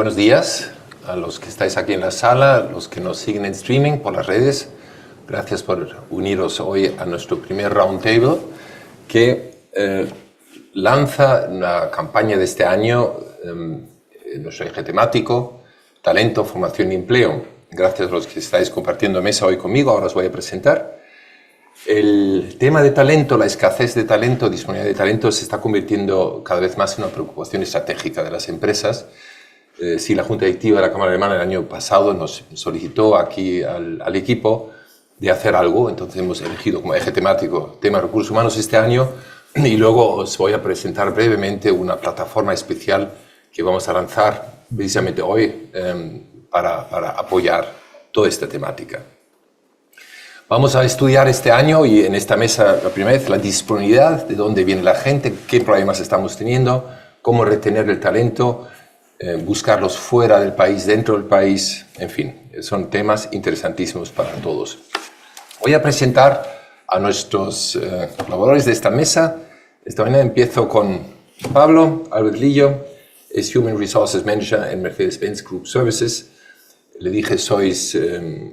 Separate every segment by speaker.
Speaker 1: Buenos días a los que estáis aquí en la sala, los que nos siguen en streaming por las redes. Gracias por uniros hoy a nuestro primer roundtable que lanza una campaña de este año, nuestro eje temático, talento, formación y empleo. Gracias a los que estáis compartiendo mesa hoy conmigo. Ahora os voy a presentar. El tema de talento, la escasez de talento, disponibilidad de talento se está convirtiendo cada vez más en una preocupación estratégica de las empresas. Sí, la Junta Directiva de la Cámara Alemana el año pasado nos solicitó aquí al equipo de hacer algo, entonces hemos elegido como eje temático tema recursos humanos este año y luego os voy a presentar brevemente una plataforma especial que vamos a lanzar precisamente hoy para apoyar toda esta temática. Vamos a estudiar este año y en esta mesa la primera vez la disponibilidad, de dónde viene la gente, qué problemas estamos teniendo, cómo retener el talento, buscarlos fuera del país, dentro del país, en fin, son temas interesantísimos para todos. Voy a presentar a nuestros colaboradores de esta mesa. Esta mañana empiezo con Pablo Albert Lillo, es Human Resources Manager en Mercedes-Benz Group Services. Le dije, sois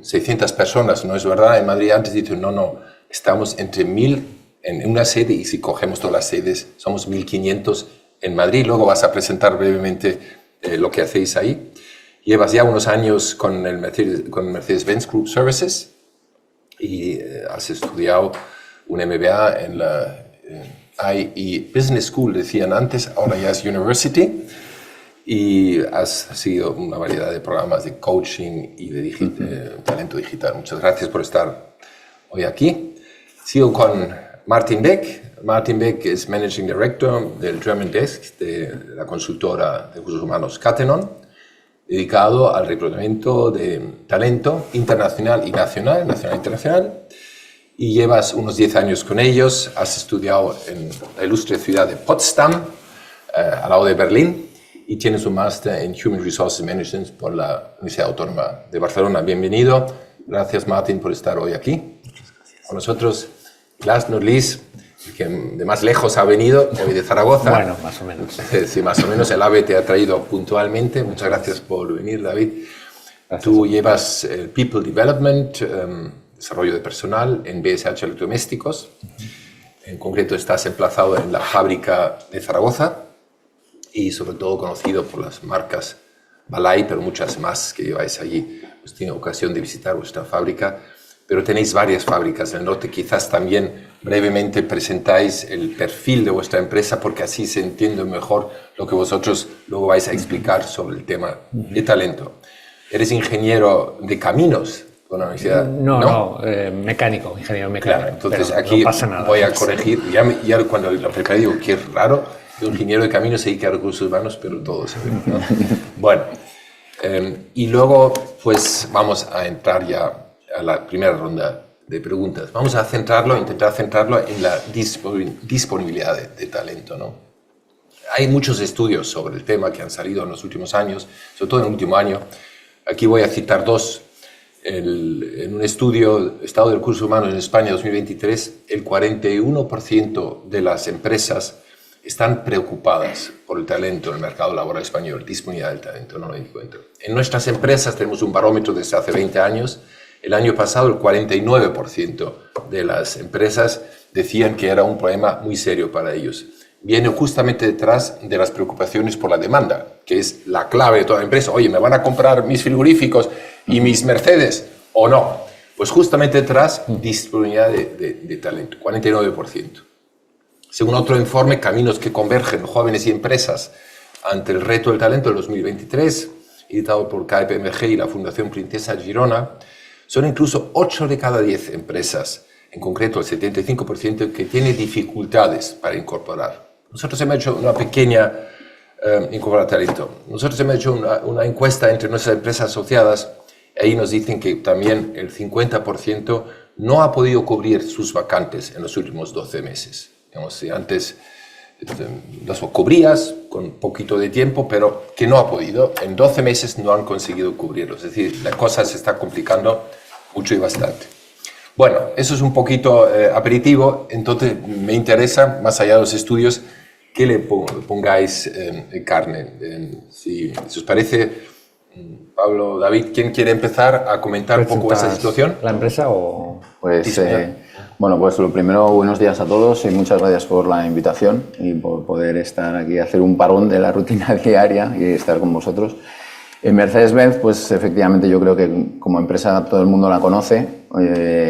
Speaker 1: 600 personas, ¿no es verdad? En Madrid antes dije, no, estamos entre 1000 en una sede y si cogemos todas las sedes somos 1500 en Madrid. Luego vas a presentar brevemente lo que hacéis ahí. Llevas ya unos años con Mercedes-Benz Group Services y has estudiado un MBA en la IE Business School, decían antes, ahora ya es University, y has seguido una variedad de programas de coaching y de talento digital. Muchas gracias por estar hoy aquí. Sigo con Martin Beck. Martin Beck es Managing Director del German Desk de la consultora de recursos humanos Cattenom, dedicado al reclutamiento de talento internacional y nacional, nacional e internacional. Y llevas unos 10 años con ellos. Has estudiado en la ilustre ciudad de Potsdam, al lado de Berlín, y tienes un máster en Human Resources Management por la Universidad Autónoma de Barcelona. Bienvenido. Gracias, Martin, por estar hoy aquí. Muchas gracias. Con nosotros, Last not least, que de más lejos ha venido, hoy de Zaragoza.
Speaker 2: Bueno, más o menos.
Speaker 1: Sí, más o menos. El AVE te ha traído puntualmente. Muchas gracias por venir, David. Gracias. Tú llevas el People Development, desarrollo de personal en BSH Electrodomésticos. En concreto, estás emplazado en la fábrica de Zaragoza y sobre todo conocido por las marcas Balay, pero muchas más que lleváis allí. Pues tiene ocasión de visitar vuestra fábrica, pero tenéis varias fábricas en el norte. Quizás también brevemente presentáis el perfil de vuestra empresa porque así se entiende mejor lo que vosotros luego vais a explicar sobre el tema de talento. Eres ingeniero de caminos con la universidad.
Speaker 2: No, mecánico, ingeniero mecánico.
Speaker 1: Claro, entonces aquí no pasa nada, voy a corregir. Ya cuando lo preparé digo que es raro que un ingeniero de caminos se dedique a recursos humanos, pero todo se ve, ¿no? Bueno, y luego pues vamos a entrar ya a la primera ronda de preguntas. Vamos a intentar centrarlo en la disponibilidad de talento, ¿no? Hay muchos estudios sobre el tema que han salido en los últimos años, sobre todo en el último año. Aquí voy a citar dos. En un estudio, Estado de Recursos Humanos en España 2023, el 41% de las empresas están preocupadas por el talento en el mercado laboral español, disponibilidad del talento, no lo encuentro. En nuestras empresas tenemos un barómetro desde hace 20 años. El año pasado el 49% de las empresas decían que era un problema muy serio para ellos. Viene justamente detrás de las preocupaciones por la demanda, que es la clave de toda empresa. Oye, ¿me van a comprar mis frigoríficos y mis Mercedes o no? Pues justamente detrás, disponibilidad de talento, 49%. Según otro informe, Caminos que convergen, jóvenes y empresas ante el reto del talento del 2023, editado por KPMG y la Fundación Princesa Girona, son incluso 8 de cada 10 empresas, en concreto el 75%, que tiene dificultades para incorporar. Nosotros hemos hecho una pequeña incorporar talento. Nosotros hemos hecho una encuesta entre nuestras empresas asociadas. Ahí nos dicen que también el 50% no ha podido cubrir sus vacantes en los últimos 12 meses. Digamos, si antes las cubrías con poquito de tiempo, pero que no ha podido. En 12 meses no han conseguido cubrirlo. Es decir, la cosa se está complicando mucho y bastante. Bueno, eso es un poquito aperitivo. Entonces, me interesa, más allá de los estudios, que le pongáis carne. Si os parece, Pablo, David, ¿quién quiere empezar a comentar un poco esa situación?
Speaker 2: ¿La empresa o...?
Speaker 3: Pues, bueno, pues lo primero, buenos días a todos y muchas gracias por la invitación y por poder estar aquí, hacer un parón de la rutina diaria y estar con vosotros. En Mercedes-Benz, pues efectivamente yo creo que como empresa todo el mundo la conoce,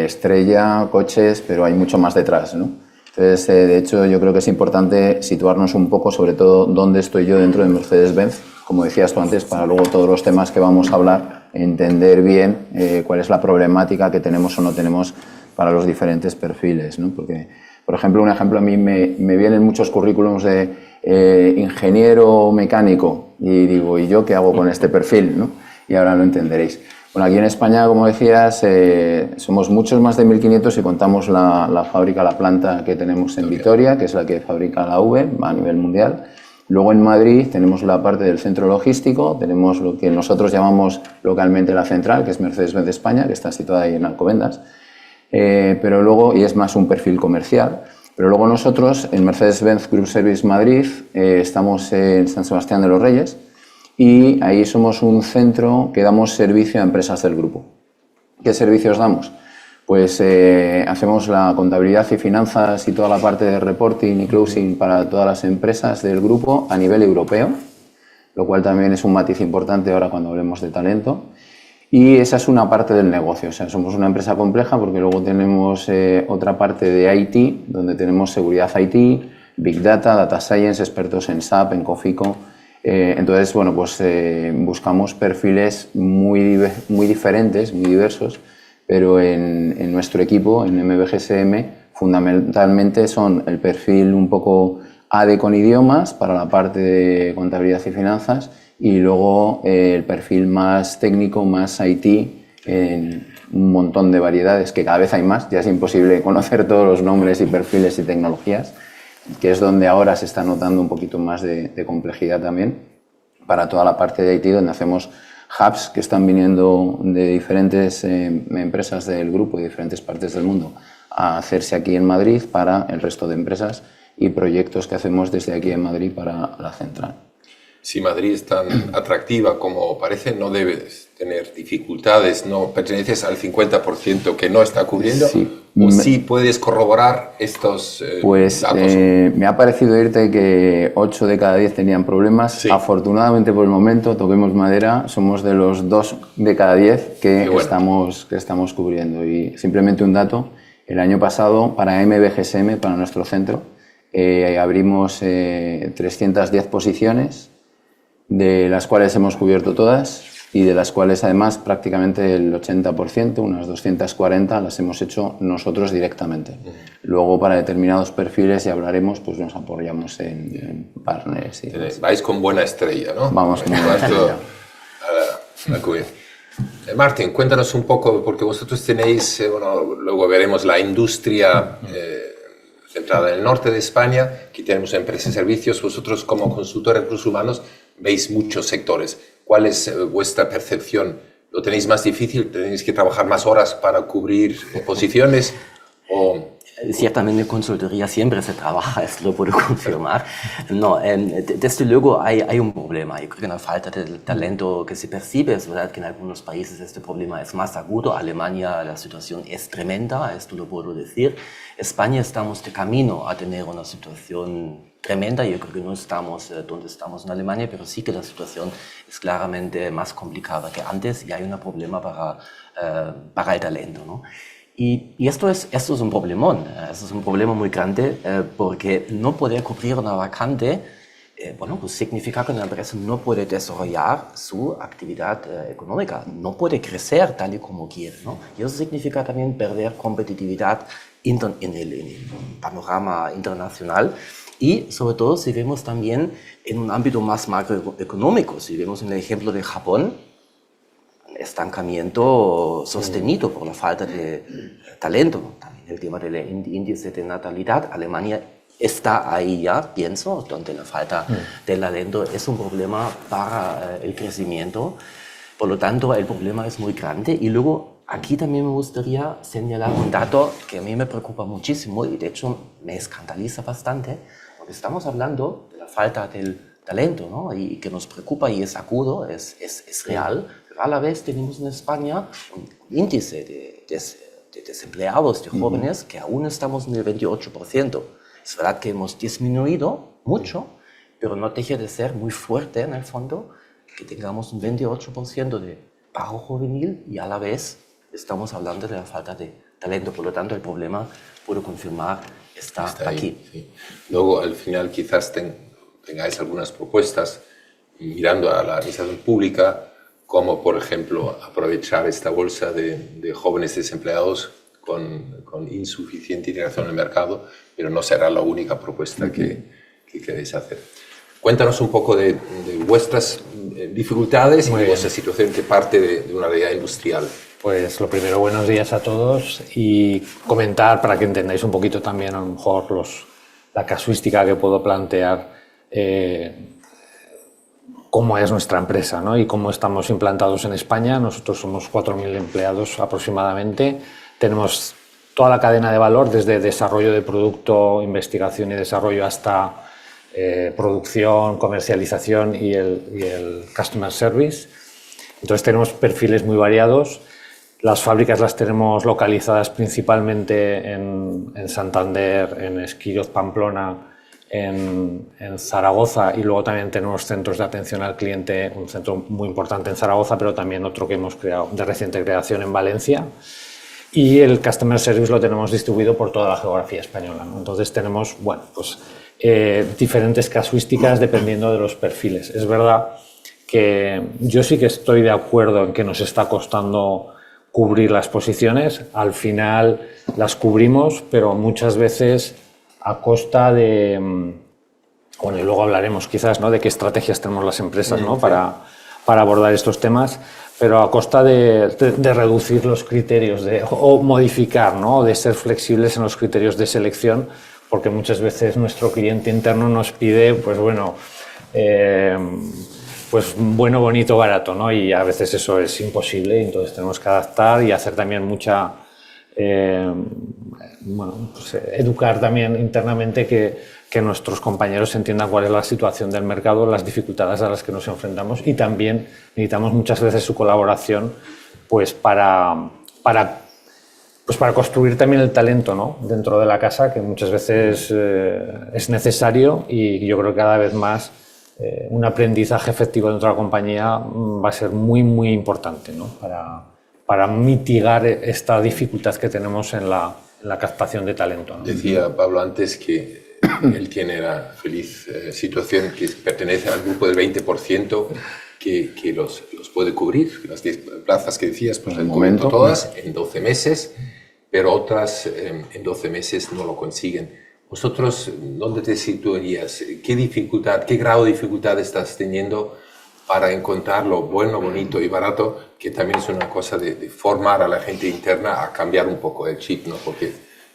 Speaker 3: estrella, coches, pero hay mucho más detrás, ¿no? Entonces, de hecho, yo creo que es importante situarnos un poco, sobre todo, dónde estoy yo dentro de Mercedes-Benz, como decías tú antes, para luego todos los temas que vamos a hablar, entender bien cuál es la problemática que tenemos o no tenemos para los diferentes perfiles, ¿no? Porque, por ejemplo, un ejemplo, a mí me vienen muchos currículums de ingeniero mecánico y digo, ¿y yo qué hago con este perfil, ¿no? Y ahora lo entenderéis. Bueno, aquí en España, como decías, somos muchos, más de 1.500 y contamos la fábrica, la planta que tenemos en Vitoria, que es la que fabrica la V a nivel mundial. Luego en Madrid tenemos la parte del centro logístico, tenemos lo que nosotros llamamos localmente la central, que es Mercedes-Benz España, que está situada ahí en Alcobendas. Pero luego, y es más un perfil comercial, pero luego nosotros en Mercedes-Benz Group Service Madrid estamos en San Sebastián de los Reyes y ahí somos un centro que damos servicio a empresas del grupo. ¿Qué servicios damos? Pues hacemos la contabilidad y finanzas y toda la parte de reporting y closing para todas las empresas del grupo a nivel europeo, lo cual también es un matiz importante ahora cuando hablemos de talento. Y esa es una parte del negocio, o sea, somos una empresa compleja porque luego tenemos otra parte de IT, donde tenemos seguridad IT, Big Data, Data Science, expertos en SAP, en Cofico. Entonces, bueno, pues buscamos perfiles muy diferentes, muy diversos, pero en nuestro equipo, en MBGSM, fundamentalmente son el perfil un poco AD con idiomas para la parte de contabilidad y finanzas y luego el perfil más técnico, más IT, en un montón de variedades, que cada vez hay más, ya es imposible conocer todos los nombres y perfiles y tecnologías, que es donde ahora se está notando un poquito más de complejidad también para toda la parte de IT, donde hacemos hubs que están viniendo de diferentes empresas del grupo y diferentes partes del mundo a hacerse aquí en Madrid para el resto de empresas y proyectos que hacemos desde aquí en Madrid para la central.
Speaker 1: Si Madrid es tan atractiva como parece, no debes tener dificultades, no perteneces al 50% que no está cubriendo,
Speaker 3: sí.
Speaker 1: ¿O sí puedes corroborar estos
Speaker 3: pues,
Speaker 1: datos?
Speaker 3: Me ha parecido oírte que 8 de cada 10 tenían problemas. Sí. Afortunadamente, por el momento, toquemos madera, somos de los 2 de cada 10 que estamos cubriendo. Y simplemente un dato, el año pasado, para MBGSM, para nuestro centro, abrimos 310 posiciones, de las cuales hemos cubierto todas y de las cuales además prácticamente el 80%, unas 240, las hemos hecho nosotros directamente. Luego para determinados perfiles, y hablaremos, pues nos apoyamos en partners. Y
Speaker 1: vais con buena estrella, ¿no?
Speaker 3: Vamos con buena estrella.
Speaker 1: Martín, cuéntanos un poco, porque vosotros tenéis, bueno, luego veremos la industria centrada en el norte de España, aquí tenemos empresas y servicios, vosotros como consultores de recursos humanos veis muchos sectores. ¿Cuál es vuestra percepción? ¿Lo tenéis más difícil? ¿Tenéis que trabajar más horas para cubrir posiciones? ¿O?
Speaker 4: Ciertamente en consultoría siempre se trabaja, esto lo puedo confirmar. No, desde luego hay un problema. Yo creo que la falta de talento que se percibe, es verdad que en algunos países este problema es más agudo. Alemania la situación es tremenda, esto lo puedo decir. España estamos de camino a tener una situación tremenda. Yo creo que no estamos donde estamos en Alemania, pero sí que la situación es claramente más complicada que antes y hay un problema para el talento, ¿no? Y esto es un problemón, esto es un problema muy grande porque no poder cubrir una vacante, bueno, pues significa que una empresa no puede desarrollar su actividad económica, no puede crecer tal y como quiere, ¿no? Y eso significa también perder competitividad en el panorama internacional. Y sobre todo si vemos también en un ámbito más macroeconómico, si vemos en el ejemplo de Japón, estancamiento sostenido por la falta de talento, también el tema del índice de natalidad. Alemania está ahí ya, pienso, donde la falta de talento es un problema para el crecimiento. Por lo tanto, el problema es muy grande. Y luego, aquí también me gustaría señalar un dato que a mí me preocupa muchísimo y de hecho me escandaliza bastante. porque estamos hablando de la falta del talento, ¿no? Y que nos preocupa y es agudo, es real, pero a la vez tenemos en España un índice de desempleados, de jóvenes, que aún estamos en el 28%. Es verdad que hemos disminuido mucho, pero no deja de ser muy fuerte en el fondo que tengamos un 28% de paro juvenil y a la vez estamos hablando de la falta de talento. Por lo tanto, el problema, puedo confirmar, está
Speaker 1: ahí,
Speaker 4: aquí.
Speaker 1: sí. Luego, al final, quizás tengáis algunas propuestas mirando a la administración pública, como, por ejemplo, aprovechar esta bolsa de jóvenes desempleados con insuficiente integración en el mercado, pero no será la única propuesta que queréis hacer. Cuéntanos un poco de vuestras dificultades y de vuestra situación que parte de una realidad industrial.
Speaker 2: Pues lo primero, buenos días a todos y comentar para que entendáis un poquito también a lo mejor la casuística que puedo plantear, cómo es nuestra empresa, ¿no? Y cómo estamos implantados en España. Nosotros somos 4.000 empleados aproximadamente. Tenemos toda la cadena de valor, desde desarrollo de producto, investigación y desarrollo hasta producción, comercialización y el customer service. Entonces tenemos perfiles muy variados. Las fábricas las tenemos localizadas principalmente en Santander, en Esquirol, Pamplona, en Zaragoza, y luego también tenemos centros de atención al cliente, un centro muy importante en Zaragoza, pero también otro que hemos creado de reciente creación en Valencia. Y el Customer Service lo tenemos distribuido por toda la geografía española, ¿no? Entonces tenemos, bueno, pues, diferentes casuísticas dependiendo de los perfiles. Es verdad que yo sí que estoy de acuerdo en que nos está costando cubrir las posiciones. Al final las cubrimos, pero muchas veces a costa de, bueno, y luego hablaremos quizás, ¿no?, de qué estrategias tenemos las empresas, ¿no?, para abordar estos temas, pero a costa de reducir los criterios o modificar, ¿no?, de ser flexibles en los criterios de selección, porque muchas veces nuestro cliente interno nos pide, pues bueno, pues bueno, bonito, barato, ¿no? Y a veces eso es imposible, y entonces tenemos que adaptar y hacer también mucha, bueno, pues educar también internamente que nuestros compañeros entiendan cuál es la situación del mercado, las dificultades a las que nos enfrentamos, y también necesitamos muchas veces su colaboración, pues para construir también el talento, ¿no?, dentro de la casa, que muchas veces es necesario, y yo creo que cada vez más un aprendizaje efectivo dentro de la compañía va a ser muy, muy importante, ¿no?, para mitigar esta dificultad que tenemos en la captación de talento, ¿no?
Speaker 1: Decía Pablo antes que él tiene la feliz situación que pertenece al grupo del 20% que los puede cubrir. Las 10 plazas que decías, pues el momento todas en 12 meses, pero otras en 12 meses no lo consiguen. ¿Vosotros dónde te situarías? ¿Qué dificultad, qué grado de dificultad estás teniendo para encontrar lo bueno, bonito y barato, que también es una cosa de formar a la gente interna a cambiar un poco el chip, ¿no? Porque,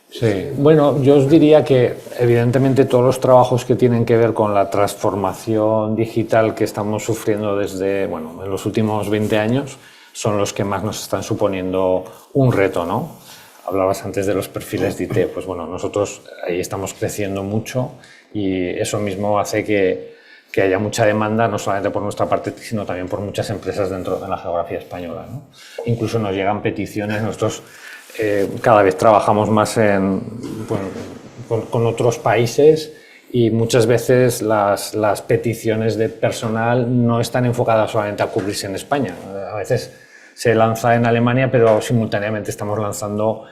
Speaker 2: sí, bueno, yo os diría que evidentemente todos los trabajos que tienen que ver con la transformación digital que estamos sufriendo desde, bueno, en los últimos 20 años son los que más nos están suponiendo un reto, ¿no? Hablabas antes de los perfiles de IT, pues bueno, nosotros ahí estamos creciendo mucho, y eso mismo hace que haya mucha demanda, no solamente por nuestra parte, sino también por muchas empresas dentro de la geografía española, ¿no? Incluso nos llegan peticiones, nosotros cada vez trabajamos más con otros países, y muchas veces las peticiones de personal no están enfocadas solamente a cubrirse en España. A veces se lanza en Alemania, pero simultáneamente estamos lanzando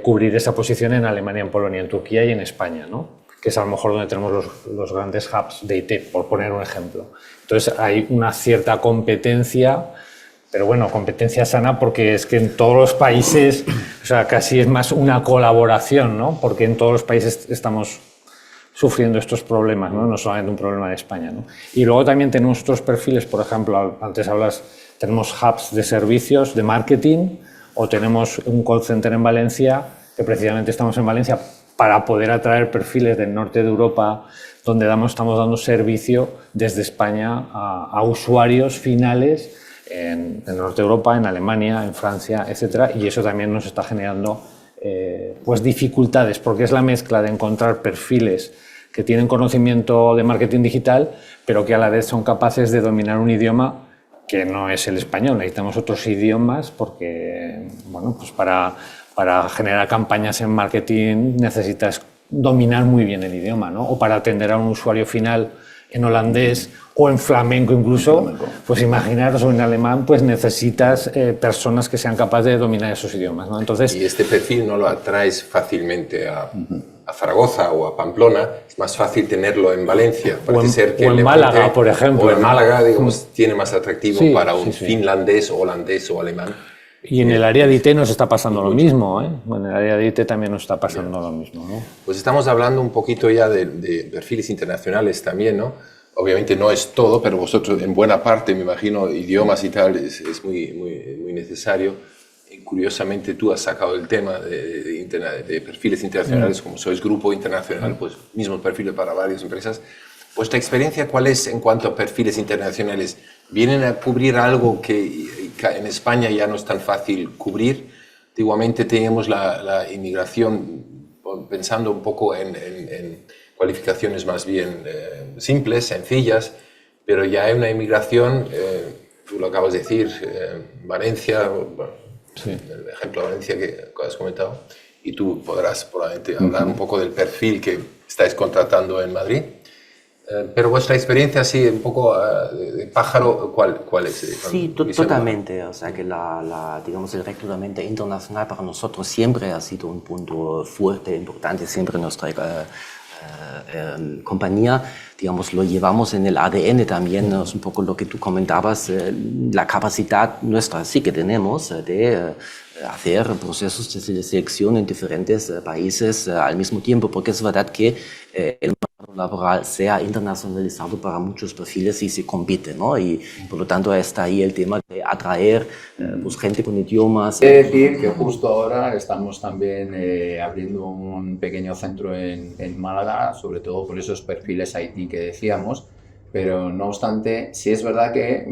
Speaker 2: cubrir esa posición en Alemania, en Polonia, en Turquía y en España, ¿no?, que es a lo mejor donde tenemos los grandes hubs de IT, por poner un ejemplo. Entonces hay una cierta competencia, pero bueno, competencia sana, porque es que en todos los países, o sea, casi es más una colaboración, ¿no?, porque en todos los países estamos sufriendo estos problemas, ¿no?, no solamente un problema de España, ¿no? Y luego también tenemos otros perfiles, por ejemplo, antes tenemos hubs de servicios, de marketing, o tenemos un call center en Valencia, que precisamente estamos en Valencia para poder atraer perfiles del norte de Europa, donde estamos dando servicio desde España a usuarios finales en el norte de Europa, en Alemania, en Francia, etcétera, y eso también nos está generando pues dificultades, porque es la mezcla de encontrar perfiles que tienen conocimiento de marketing digital, pero que a la vez son capaces de dominar un idioma que no es el español. Necesitamos otros idiomas porque, bueno, pues para generar campañas en marketing necesitas dominar muy bien el idioma, ¿no? O para atender a un usuario final en holandés o en flamenco incluso, pues imaginaros, o en alemán, pues necesitas personas que sean capaces de dominar esos idiomas, ¿no? Entonces,
Speaker 1: y este perfil no lo atraes fácilmente a Zaragoza o a Pamplona, es más fácil tenerlo en Valencia. Parece ser que
Speaker 2: o en Málaga, por ejemplo.
Speaker 1: O en Málaga, digamos, tiene más atractivo
Speaker 2: Sí,
Speaker 1: para un
Speaker 2: sí.
Speaker 1: finlandés, holandés o alemán.
Speaker 2: y en el área de IT nos está pasando lo mismo, ¿eh? En el área de IT también nos está pasando lo mismo, ¿no?
Speaker 1: Pues estamos hablando un poquito ya de perfiles internacionales también, ¿no? Obviamente no es todo, pero vosotros en buena parte, me imagino, idiomas y tal, es muy necesario. Y curiosamente tú has sacado el tema de perfiles internacionales, como sois grupo internacional, pues mismos perfiles para varias empresas. ¿Vuestra experiencia cuál es en cuanto a perfiles internacionales? ¿Vienen a cubrir algo que en España ya no es tan fácil cubrir? Antiguamente teníamos la inmigración, pensando un poco en cualificaciones más bien simples, sencillas, pero ya hay una inmigración, tú lo acabas de decir, Valencia, bueno,
Speaker 2: Sí.
Speaker 1: el ejemplo de Valencia que has comentado, y tú podrás probablemente hablar un poco del perfil que estáis contratando en Madrid. Pero vuestra experiencia así un poco de pájaro, ¿cuál es?
Speaker 4: Sí, totalmente. O sea que digamos, el reclutamiento internacional para nosotros siempre ha sido un punto fuerte, importante, siempre en nuestra compañía. Digamos, lo llevamos en el ADN también, es un poco lo que tú comentabas, la capacidad nuestra sí que tenemos de hacer procesos de selección en diferentes países al mismo tiempo, porque es verdad que el mercado laboral se ha internacionalizado para muchos perfiles y se compite, ¿no? Y por lo tanto está ahí el tema de atraer pues, gente con idiomas.
Speaker 3: Quiero decir que justo ahora estamos también abriendo un pequeño centro en Málaga, sobre todo por esos perfiles IT que decíamos, pero no obstante, sí es verdad que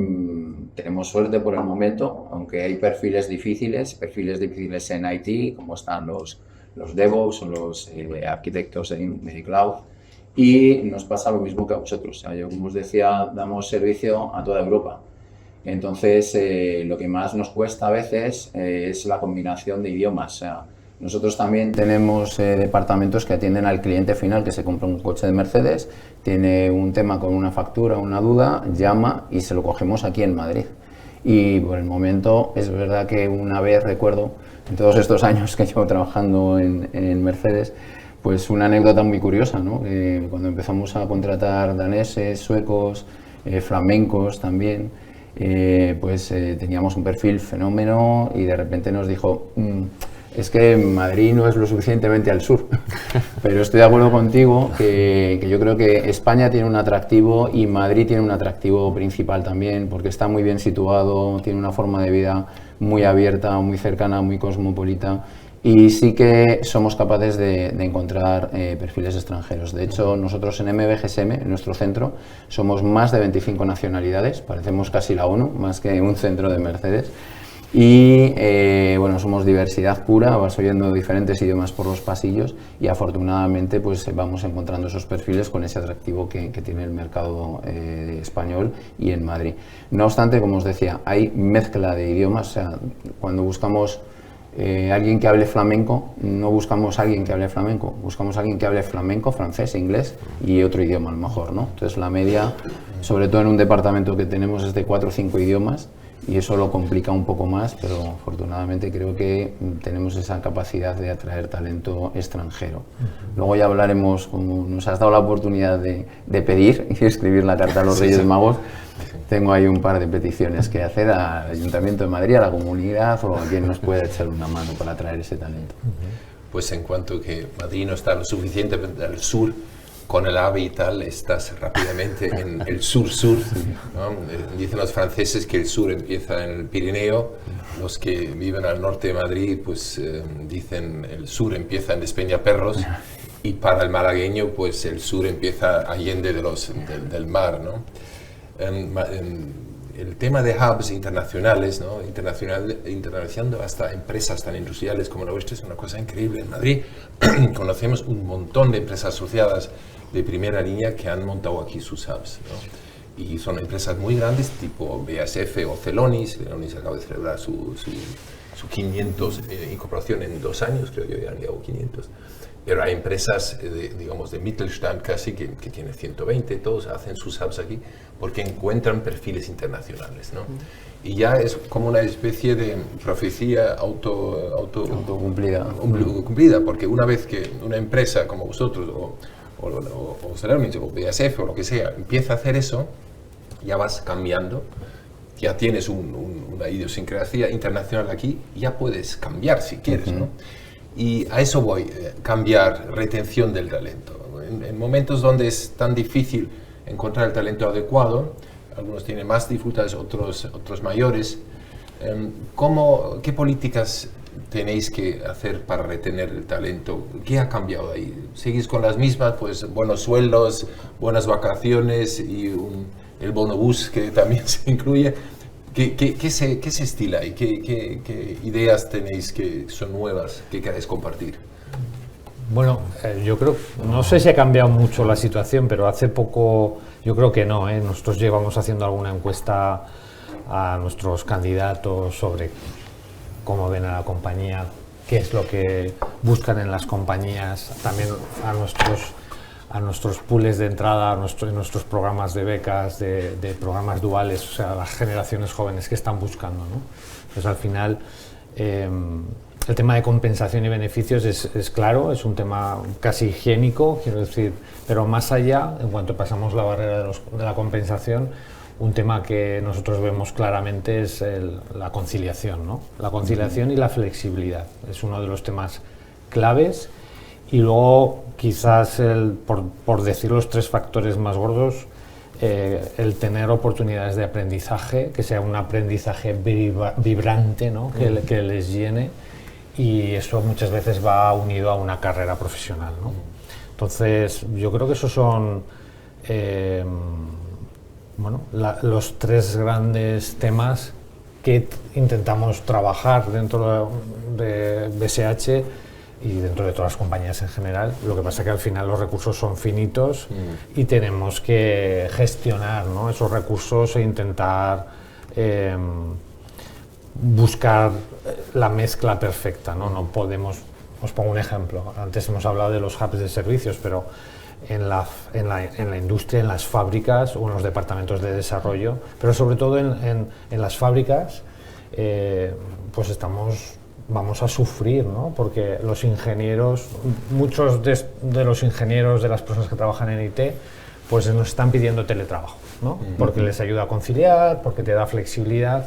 Speaker 3: tenemos suerte por el momento, aunque hay perfiles difíciles en IT, como están los DevOps o los arquitectos de cloud, y nos pasa lo mismo que a vosotros. O sea, yo, como os decía, damos servicio a toda Europa. Entonces, lo que más nos cuesta a veces es la combinación de idiomas. O sea, nosotros también tenemos departamentos que atienden al cliente final que se compra un coche de Mercedes, tiene un tema con una factura, una duda, llama y se lo cogemos aquí en Madrid. Y por el momento es verdad que una vez recuerdo, en todos estos años que llevo trabajando en Mercedes, pues una anécdota muy curiosa, ¿no? Cuando empezamos a contratar daneses, suecos, flamencos también, teníamos un perfil fenómeno y de repente nos dijo, es que Madrid no es lo suficientemente al sur. Pero estoy de acuerdo contigo que yo creo que España tiene un atractivo y Madrid tiene un atractivo principal también, porque está muy bien situado, tiene una forma de vida muy abierta, muy cercana, muy cosmopolita. Y sí que somos capaces de encontrar perfiles extranjeros. De hecho, nosotros en MBGSM, en nuestro centro, somos más de 25 nacionalidades, parecemos casi la ONU, más que un centro de Mercedes. Y bueno, somos diversidad pura, vas oyendo diferentes idiomas por los pasillos y afortunadamente pues vamos encontrando esos perfiles con ese atractivo que tiene el mercado español y en Madrid. No obstante, como os decía, hay mezcla de idiomas, o sea, cuando buscamos alguien que hable flamenco, no buscamos a alguien que hable flamenco, buscamos a alguien que hable flamenco, francés, inglés y otro idioma a lo mejor, ¿no? Entonces la media, sobre todo en un departamento que tenemos, es de 4 o 5 idiomas y eso lo complica un poco más, pero afortunadamente creo que tenemos esa capacidad de atraer talento extranjero. Luego ya hablaremos, como nos has dado la oportunidad de pedir y escribir la carta a los Reyes Magos. Tengo ahí un par de peticiones que hacer al Ayuntamiento de Madrid, a la comunidad o a quien nos pueda echar una mano para atraer ese talento.
Speaker 1: Pues en cuanto que Madrid no está lo suficientemente al sur, con el AVE y tal, estás rápidamente en el sur-sur, ¿no? Dicen los franceses que el sur empieza en el Pirineo, los que viven al norte de Madrid pues dicen el sur empieza en Despeñaperros y para el malagueño pues el sur empieza allende del mar, ¿no? El tema de hubs internacionales, ¿no? Internacionalizando hasta empresas tan industriales como la vuestra es una cosa increíble. En Madrid conocemos un montón de empresas asociadas de primera línea que han montado aquí sus hubs, ¿no? Y son empresas muy grandes tipo BASF o Celonis. Celonis acaba de celebrar su 500 incorporación en 2 años, creo que ya han llegado 500. Pero hay empresas, digamos, de Mittelstand casi, que tienen 120, todos hacen sus hubs aquí porque encuentran perfiles internacionales, ¿no? Y ya es como una especie de profecía autocumplida, porque una vez que una empresa como vosotros, o Celonis, o BASF, o lo que sea, empieza a hacer eso, ya vas cambiando, ya tienes una idiosincrasia internacional aquí, ya puedes cambiar si quieres, ¿no? Y a eso voy, cambiar, retención del talento. En momentos donde es tan difícil encontrar el talento adecuado, algunos tienen más dificultades, otros mayores, ¿qué políticas tenéis que hacer para retener el talento? ¿Qué ha cambiado ahí? ¿Seguís con las mismas? Pues buenos sueldos, buenas vacaciones y el bonobús que también se incluye. ¿Qué se estila y qué ideas tenéis que son nuevas que queráis compartir?
Speaker 2: Bueno, yo creo, no sé si ha cambiado mucho la situación, pero hace poco, yo creo que no, nosotros llevamos haciendo alguna encuesta a nuestros candidatos sobre cómo ven a la compañía, qué es lo que buscan en las compañías, también a nuestros pools de entrada, a nuestros programas de becas, de programas duales, o sea, las generaciones jóvenes que están buscando, ¿no? Pues al final, el tema de compensación y beneficios es claro, es un tema casi higiénico, quiero decir, pero más allá, en cuanto pasamos la barrera de la compensación, un tema que nosotros vemos claramente es la conciliación, ¿no? La conciliación y la flexibilidad, es uno de los temas claves. Y luego, quizás, por decir los 3 factores más gordos, el tener oportunidades de aprendizaje, que sea un aprendizaje vibrante, ¿no? que les llene, y eso muchas veces va unido a una carrera profesional, ¿no? Entonces, yo creo que esos son los 3 grandes temas que intentamos trabajar dentro de BSH y dentro de todas las compañías en general. Lo que pasa es que al final los recursos son finitos y tenemos que gestionar, ¿no? esos recursos e intentar buscar la mezcla perfecta, ¿no? No podemos, os pongo un ejemplo, antes hemos hablado de los hubs de servicios, pero en la industria, en las fábricas o en los departamentos de desarrollo, pero sobre todo en las fábricas, pues vamos a sufrir, ¿no? Porque los ingenieros, muchos de los ingenieros, de las personas que trabajan en IT, pues nos están pidiendo teletrabajo, ¿no? Porque les ayuda a conciliar, porque te da flexibilidad.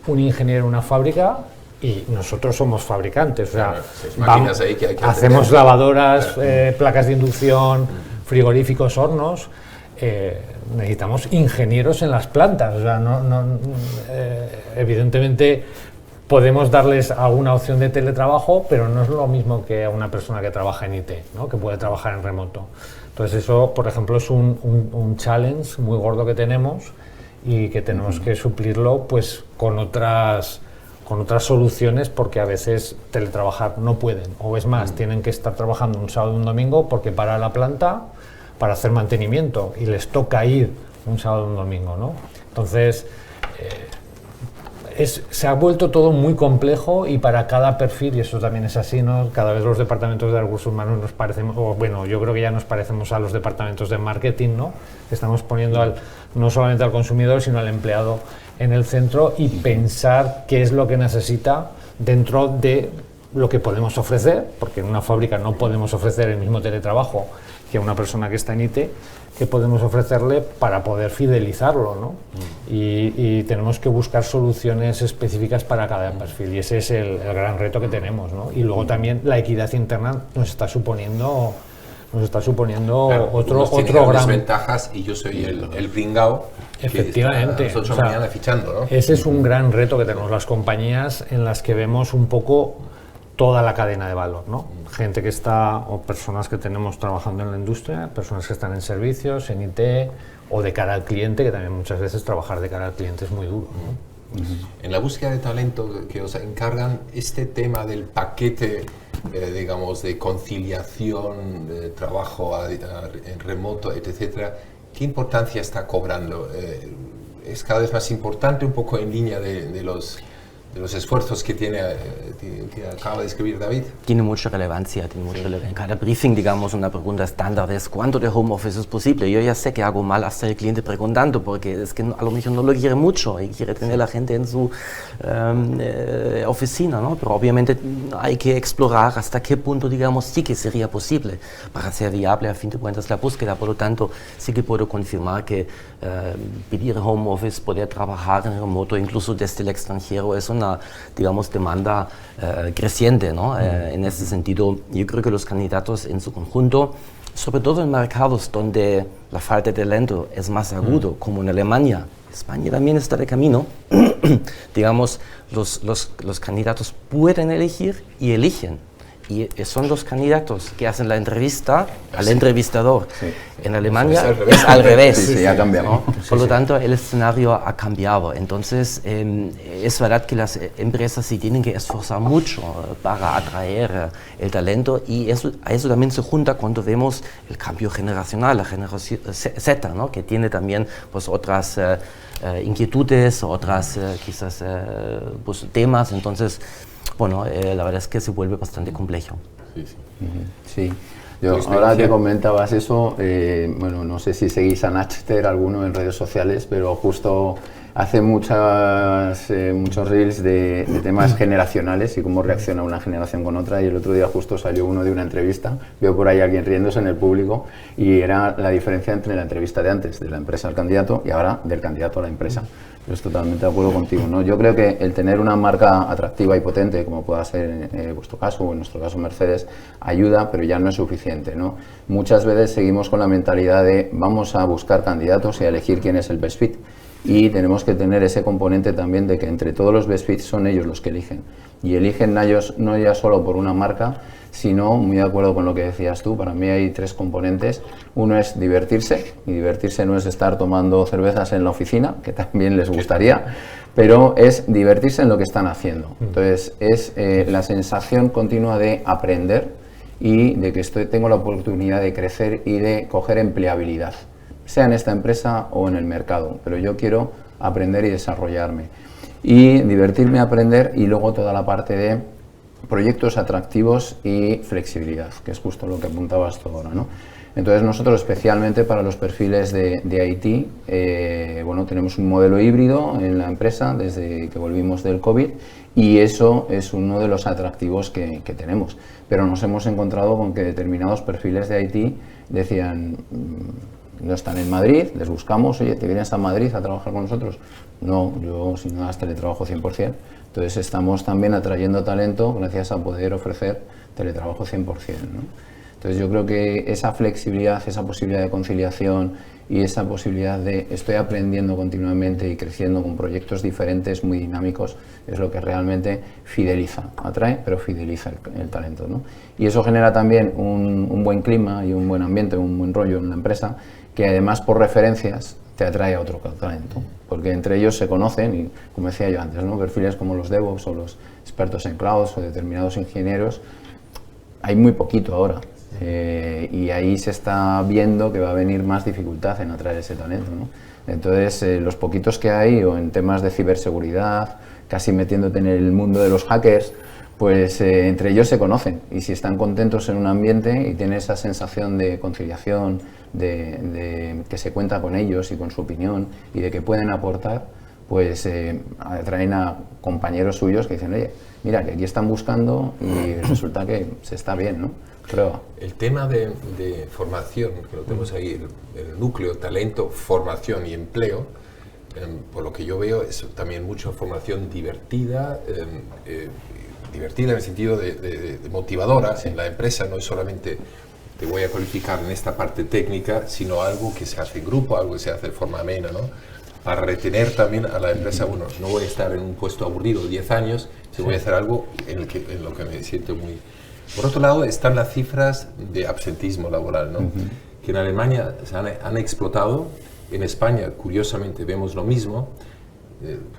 Speaker 2: Un ingeniero en una fábrica, y nosotros somos fabricantes, o sea, hacemos lavadoras, placas de inducción, frigoríficos, hornos, necesitamos ingenieros en las plantas, o sea, evidentemente podemos darles alguna opción de teletrabajo, pero no es lo mismo que a una persona que trabaja en IT, ¿no? Que puede trabajar en remoto. Entonces eso, por ejemplo, es un challenge muy gordo que tenemos y que tenemos que suplirlo pues con otras soluciones, porque a veces teletrabajar no pueden, o es más, tienen que estar trabajando un sábado y un domingo porque para la planta para hacer mantenimiento y les toca ir un sábado y un domingo, ¿no? Entonces se ha vuelto todo muy complejo, y para cada perfil, y eso también es así, ¿no? Cada vez los departamentos de recursos humanos nos parecemos, o bueno, yo creo que ya nos parecemos a los departamentos de marketing, ¿no? Estamos poniendo no solamente al consumidor, sino al empleado en el centro, y pensar qué es lo que necesita dentro de lo que podemos ofrecer, porque en una fábrica no podemos ofrecer el mismo teletrabajo que a una persona que está en IT, que podemos ofrecerle para poder fidelizarlo, ¿no? Y tenemos que buscar soluciones específicas para cada perfil, y ese es el gran reto que tenemos, ¿no? Y luego también la equidad interna nos está suponiendo claro, otro gran
Speaker 1: ventajas, y yo soy el pringao.
Speaker 2: Efectivamente,
Speaker 1: nosotros mañana fichando, ¿no?
Speaker 2: Ese es un gran reto que tenemos las compañías, en las que vemos un poco toda la cadena de valor, ¿no? Gente que está, o personas que tenemos trabajando en la industria, personas que están en servicios, en IT, o de cara al cliente, que también muchas veces trabajar de cara al cliente es muy duro, ¿no?
Speaker 1: En la búsqueda de talento que os encargan, este tema del paquete digamos, de conciliación, de trabajo en remoto, etcétera, ¿qué importancia está cobrando? ¿Es cada vez más importante, un poco en línea de los esfuerzos que acaba de escribir David?
Speaker 4: Tiene mucha relevancia, tiene mucha relevancia. En cada briefing, digamos, una pregunta estándar es ¿cuánto de home office es posible? Yo ya sé que hago mal hasta el cliente preguntando, porque es que a lo mejor no lo quiere mucho y quiere tener la gente en su oficina, ¿no? Pero obviamente hay que explorar hasta qué punto, digamos, sí que sería posible para ser viable a fin de cuentas la búsqueda. Por lo tanto, sí que puedo confirmar que pedir home office, poder trabajar en remoto, incluso desde el extranjero, es una, digamos, demanda creciente, ¿no? En ese sentido, yo creo que los candidatos en su conjunto, sobre todo en mercados donde la falta de talento es más agudo, como en Alemania, España también está de camino, digamos, los candidatos pueden elegir y eligen. Y son los candidatos que hacen la entrevista al entrevistador. Sí. En Alemania es al revés.
Speaker 3: Sí, ha cambiado.
Speaker 4: ¿No? Por lo tanto, el escenario ha cambiado. Entonces, es verdad que las empresas sí tienen que esforzar mucho para atraer el talento, y a eso también se junta cuando vemos el cambio generacional, la generación Z, ¿no? Que tiene también pues, otras inquietudes, otras quizás pues, temas. Entonces, bueno, la verdad es que se vuelve bastante complejo.
Speaker 3: Sí. Yo, ahora que comentabas eso, bueno, no sé si seguís a Natchter alguno en redes sociales, pero justo hace muchos reels de temas generacionales y cómo reacciona una generación con otra, y el otro día justo salió uno de una entrevista, veo por ahí a alguien riéndose en el público, y era la diferencia entre la entrevista de antes, de la empresa al candidato, y ahora del candidato a la empresa. Estoy totalmente de acuerdo contigo, ¿no? Yo creo que el tener una marca atractiva y potente, como pueda ser en vuestro caso o en nuestro caso Mercedes, ayuda, pero ya no es suficiente, ¿no? Muchas veces seguimos con la mentalidad de vamos a buscar candidatos y a elegir quién es el best fit, y tenemos que tener ese componente también de que entre todos los best fits son ellos los que eligen, y eligen ellos no ya solo por una marca, sino, muy de acuerdo con lo que decías tú, para mí hay tres componentes. Uno es divertirse, y divertirse no es estar tomando cervezas en la oficina, que también les gustaría, pero es divertirse en lo que están haciendo. Entonces, es la sensación continua de aprender y de que tengo la oportunidad de crecer y de coger empleabilidad, sea en esta empresa o en el mercado, pero yo quiero aprender y desarrollarme. Y divertirme, aprender, y luego toda la parte de proyectos atractivos y flexibilidad, que es justo lo que apuntabas tú ahora, ¿no? Entonces nosotros, especialmente para los perfiles de IT, bueno, tenemos un modelo híbrido en la empresa desde que volvimos del COVID, y eso es uno de los atractivos que tenemos. Pero nos hemos encontrado con que determinados perfiles de IT decían, no están en Madrid, les buscamos, oye, ¿te vienes a Madrid a trabajar con nosotros? No, yo sin nada teletrabajo 100%. Entonces estamos también atrayendo talento gracias a poder ofrecer teletrabajo 100%, ¿no? Entonces yo creo que esa flexibilidad, esa posibilidad de conciliación y esa posibilidad de estoy aprendiendo continuamente y creciendo con proyectos diferentes, muy dinámicos, es lo que realmente fideliza, atrae, pero fideliza el talento, ¿no? Y eso genera también un buen clima y un buen ambiente, un buen rollo en la empresa, que además por referencias te atrae a otro talento, porque entre ellos se conocen y, como decía yo antes, ¿no? Perfiles como los DevOps o los expertos en clouds o determinados ingenieros, hay muy poquito ahora, y ahí se está viendo que va a venir más dificultad en atraer ese talento, ¿no? Entonces, los poquitos que hay, o en temas de ciberseguridad, casi metiéndote en el mundo de los hackers, pues entre ellos se conocen, y si están contentos en un ambiente y tienen esa sensación de conciliación, de que se cuenta con ellos y con su opinión y de que pueden aportar, pues atraen a compañeros suyos que dicen, oye, mira, que aquí están buscando y resulta que se está bien, ¿no? Prueba.
Speaker 1: El tema de formación, que lo tenemos ahí, el núcleo, talento, formación y empleo, por lo que yo veo, es también mucha formación divertida, divertida en el sentido de motivadora. Sí. En la empresa no es solamente te voy a cualificar en esta parte técnica, sino algo que se hace en grupo, algo que se hace de forma amena, ¿no? Para retener también a la empresa, bueno, no voy a estar en un puesto aburrido 10 años, si voy a hacer algo en lo que me siento muy... Por otro lado, están las cifras de absentismo laboral, ¿no? Que en Alemania se han explotado. En España, curiosamente, vemos lo mismo.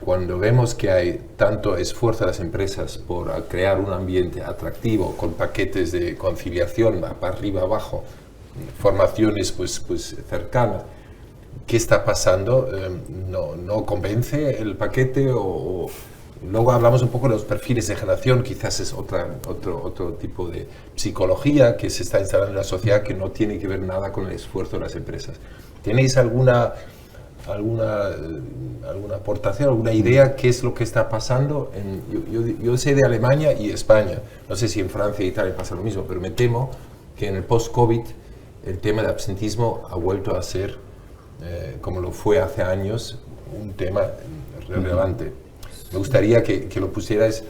Speaker 1: cuando vemos que hay tanto esfuerzo de las empresas por crear un ambiente atractivo con paquetes de conciliación para arriba abajo, formaciones pues cercanas, ¿qué está pasando? ¿No convence el paquete? O luego hablamos un poco de los perfiles de generación, quizás es otro tipo de psicología que se está instalando en la sociedad que no tiene que ver nada con el esfuerzo de las empresas. ¿Tenéis alguna aportación, alguna idea qué es lo que está pasando? Yo sé de Alemania y España, no sé si en Francia e Italia pasa lo mismo, pero me temo que en el post-COVID el tema del absentismo ha vuelto a ser, como lo fue hace años, un tema relevante. Me gustaría que lo pusierais,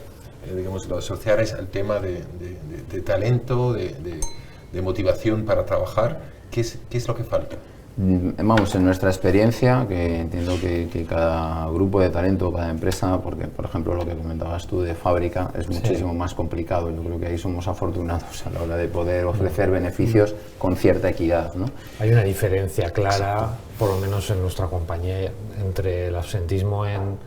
Speaker 1: digamos, lo asociarais al tema de talento, de motivación para trabajar. ¿Qué es lo que falta?
Speaker 3: Vamos, en nuestra experiencia, que entiendo que cada grupo de talento, cada empresa, porque por ejemplo lo que comentabas tú de fábrica es muchísimo más complicado. Yo creo que ahí somos afortunados a la hora de poder ofrecer beneficios con cierta equidad, ¿no?
Speaker 2: Hay una diferencia clara, por lo menos en nuestra compañía, entre el absentismo en,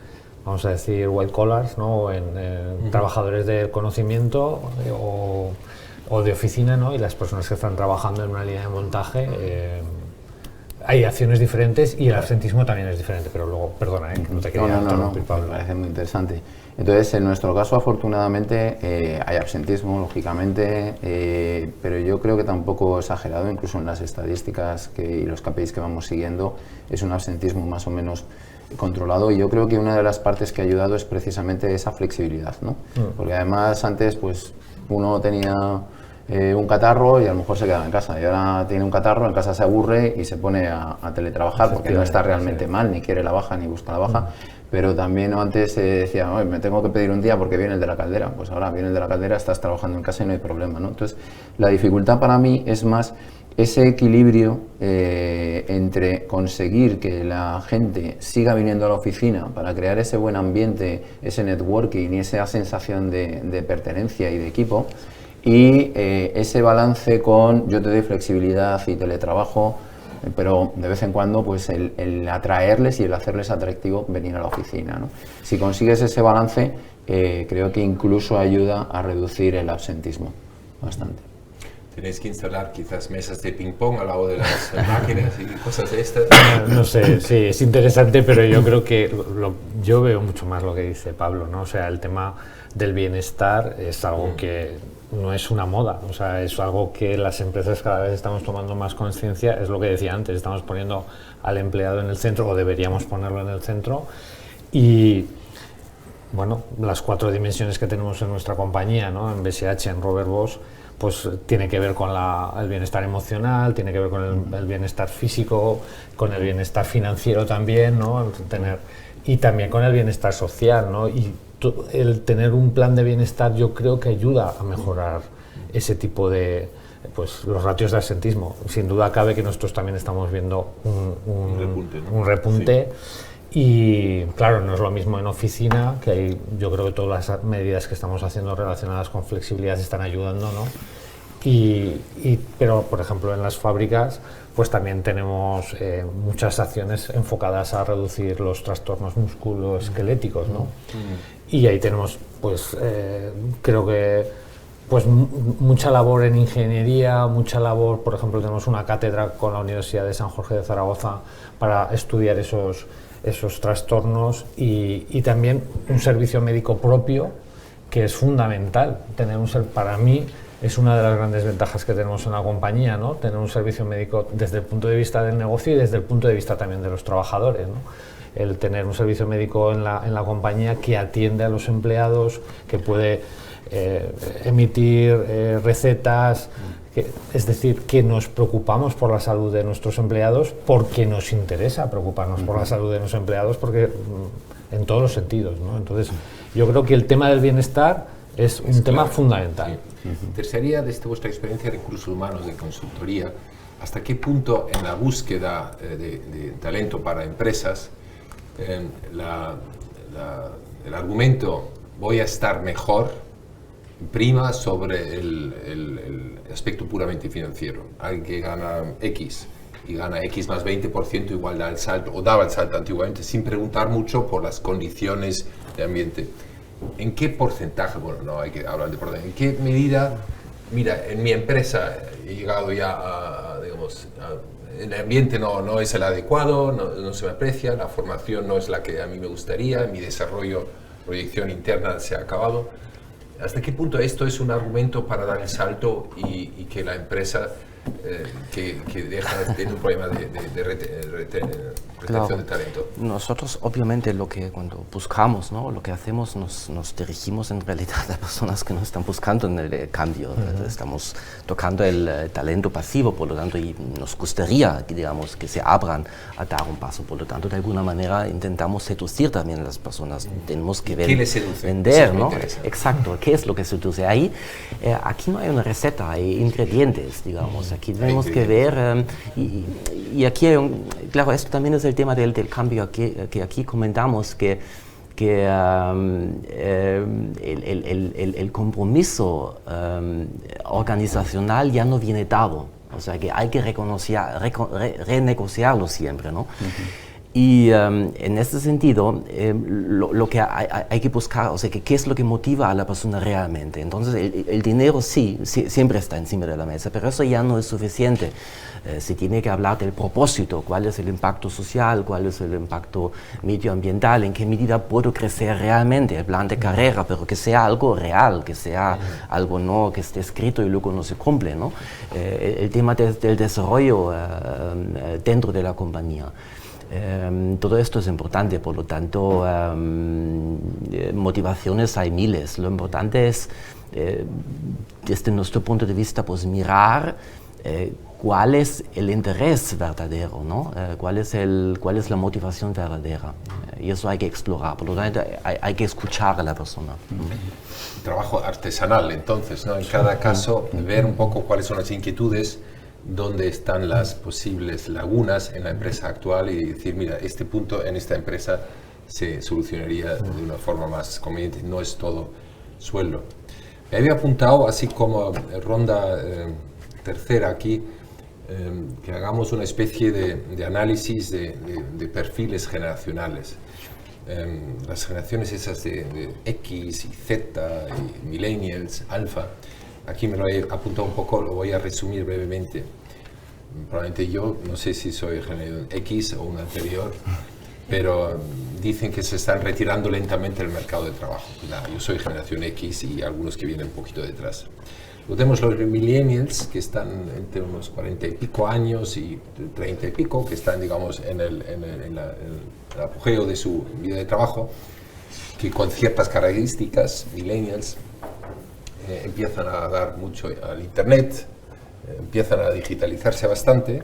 Speaker 2: vamos a decir, white collars, ¿no? O en trabajadores del conocimiento o de oficina, ¿no? Y las personas que están trabajando en una línea de montaje. Hay acciones diferentes y el absentismo también es diferente, pero luego, perdona, que no te quería interrumpir, Pablo.
Speaker 3: Me parece muy interesante. Entonces, en nuestro caso, afortunadamente, hay absentismo, lógicamente, pero yo creo que tampoco exagerado, incluso en las estadísticas y los KPIs que vamos siguiendo, es un absentismo más o menos controlado, y yo creo que una de las partes que ha ayudado es precisamente esa flexibilidad, ¿no? Porque además antes, pues, uno tenía un catarro y a lo mejor se quedaba en casa, y ahora tiene un catarro, en casa se aburre y se pone a teletrabajar porque no está realmente mal, ni quiere la baja ni busca la baja. Pero también antes se decía, me tengo que pedir un día porque viene el de la caldera. Pues ahora viene el de la caldera, estás trabajando en casa y no hay problema, ¿no? Entonces, la dificultad para mí es más ese equilibrio entre conseguir que la gente siga viniendo a la oficina para crear ese buen ambiente, ese networking y esa sensación de pertenencia y de equipo, y ese balance con yo te doy flexibilidad y teletrabajo, pero de vez en cuando pues el atraerles y el hacerles atractivo venir a la oficina, ¿no? Si consigues ese balance, creo que incluso ayuda a reducir el absentismo bastante.
Speaker 1: Tenéis que instalar quizás mesas de ping-pong al lado de las máquinas y cosas de estas.
Speaker 2: No sé, sí, es interesante, pero yo creo que yo veo mucho más lo que dice Pablo, ¿no? O sea, el tema del bienestar es algo que no es una moda, o sea, es algo que las empresas cada vez estamos tomando más conciencia. Es lo que decía antes, estamos poniendo al empleado en el centro, o deberíamos ponerlo en el centro, y bueno, las 4 dimensiones que tenemos en nuestra compañía, ¿no? En BSH, en Robert Bosch, pues tiene que ver con el bienestar emocional, tiene que ver con el bienestar físico, con el bienestar financiero también, ¿no? Y también con el bienestar social, ¿no? Y el tener un plan de bienestar yo creo que ayuda a mejorar ese tipo de, pues, los ratios de absentismo. Sin duda cabe que nosotros también estamos viendo un repunte. Sí. Y claro, no es lo mismo en oficina, que yo creo que todas las medidas que estamos haciendo relacionadas con flexibilidad están ayudando, ¿no? Pero, por ejemplo, en las fábricas, pues también tenemos muchas acciones enfocadas a reducir los trastornos musculoesqueléticos, ¿no? Y ahí tenemos, pues, creo que pues mucha labor en ingeniería, mucha labor, por ejemplo, tenemos una cátedra con la Universidad de San Jorge de Zaragoza para estudiar esos trastornos, y también un servicio médico propio, que es fundamental. Para mí es una de las grandes ventajas que tenemos en la compañía, ¿no? Tener un servicio médico desde el punto de vista del negocio y desde el punto de vista también de los trabajadores, ¿no? El tener un servicio médico en la compañía que atiende a los empleados, que puede emitir recetas, es decir, que nos preocupamos por la salud de nuestros empleados porque nos interesa preocuparnos por la salud de nuestros empleados, porque en todos los sentidos, ¿no? Entonces, yo creo que el tema del bienestar es un tema fundamental.
Speaker 1: Sí. Interesaría, desde vuestra experiencia de recursos humanos, de consultoría, ¿hasta qué punto en la búsqueda de talento para empresas el argumento voy a estar mejor prima sobre el aspecto puramente financiero? Alguien que gana X y gana X más 20%, igual da el salto, o daba el salto antiguamente, sin preguntar mucho por las condiciones de ambiente. ¿En qué porcentaje, bueno, no hay que hablar de porcentaje, en qué medida, mira, en mi empresa he llegado ya digamos, el ambiente no es el adecuado, no se me aprecia, la formación no es la que a mí me gustaría, mi desarrollo, proyección interna se ha acabado? ¿Hasta qué punto esto es un argumento para dar el salto y que la empresa que tiene un problema de retención de talento?
Speaker 4: Nosotros, obviamente, cuando buscamos, ¿no? Lo que hacemos, nos dirigimos en realidad a personas que no están buscando en el cambio. Estamos tocando el talento pasivo, por lo tanto, y nos gustaría, digamos, que se abran a dar un paso. Por lo tanto, de alguna manera, intentamos seducir también a las personas. Tenemos que
Speaker 1: ¿Qué les seduce?
Speaker 4: vender, ¿no? Exacto. ¿Qué es lo que seduce? Ahí, aquí no hay una receta, hay ingredientes, digamos. Aquí tenemos que ver, y aquí hay claro, esto también es el tema del cambio que aquí comentamos, que el compromiso organizacional ya no viene dado, o sea que hay que renegociarlo siempre, ¿no? Y en ese sentido, lo que hay que buscar, o sea, qué es lo que motiva a la persona realmente. Entonces, el dinero sí, siempre está encima de la mesa, pero eso ya no es suficiente. Se tiene que hablar del propósito, cuál es el impacto social, cuál es el impacto medioambiental, en qué medida puedo crecer realmente, el plan de carrera, pero que sea algo real, que sea algo no que esté escrito y luego no se cumple, ¿no? El tema del desarrollo dentro de la compañía. Todo esto es importante, por lo tanto, motivaciones hay miles. Lo importante es, desde nuestro punto de vista, pues mirar cuál es el interés verdadero, ¿no? Cuál es la motivación verdadera. Y eso hay que explorar, por lo tanto, hay que escuchar a la persona.
Speaker 1: Trabajo artesanal, entonces, ¿no? En cada caso, ver un poco cuáles son las inquietudes, dónde están las posibles lagunas en la empresa actual y decir, mira, este punto en esta empresa se solucionaría de una forma más conveniente, no es todo sueldo. Me había apuntado, así como ronda tercera aquí, que hagamos una especie de análisis de perfiles generacionales. Las generaciones esas de X y Z, y millennials, alfa, aquí me lo he apuntado un poco, lo voy a resumir brevemente. Probablemente yo, no sé si soy generación X o un anterior, pero dicen que se están retirando lentamente del mercado de trabajo. Nada, yo soy generación X y algunos que vienen un poquito detrás. Luego tenemos los millennials, que están entre unos 40 y pico años y 30 y pico, que están, digamos, en el apogeo de su vida de trabajo, que con ciertas características, millennials, empiezan a dar mucho al internet, empiezan a digitalizarse bastante,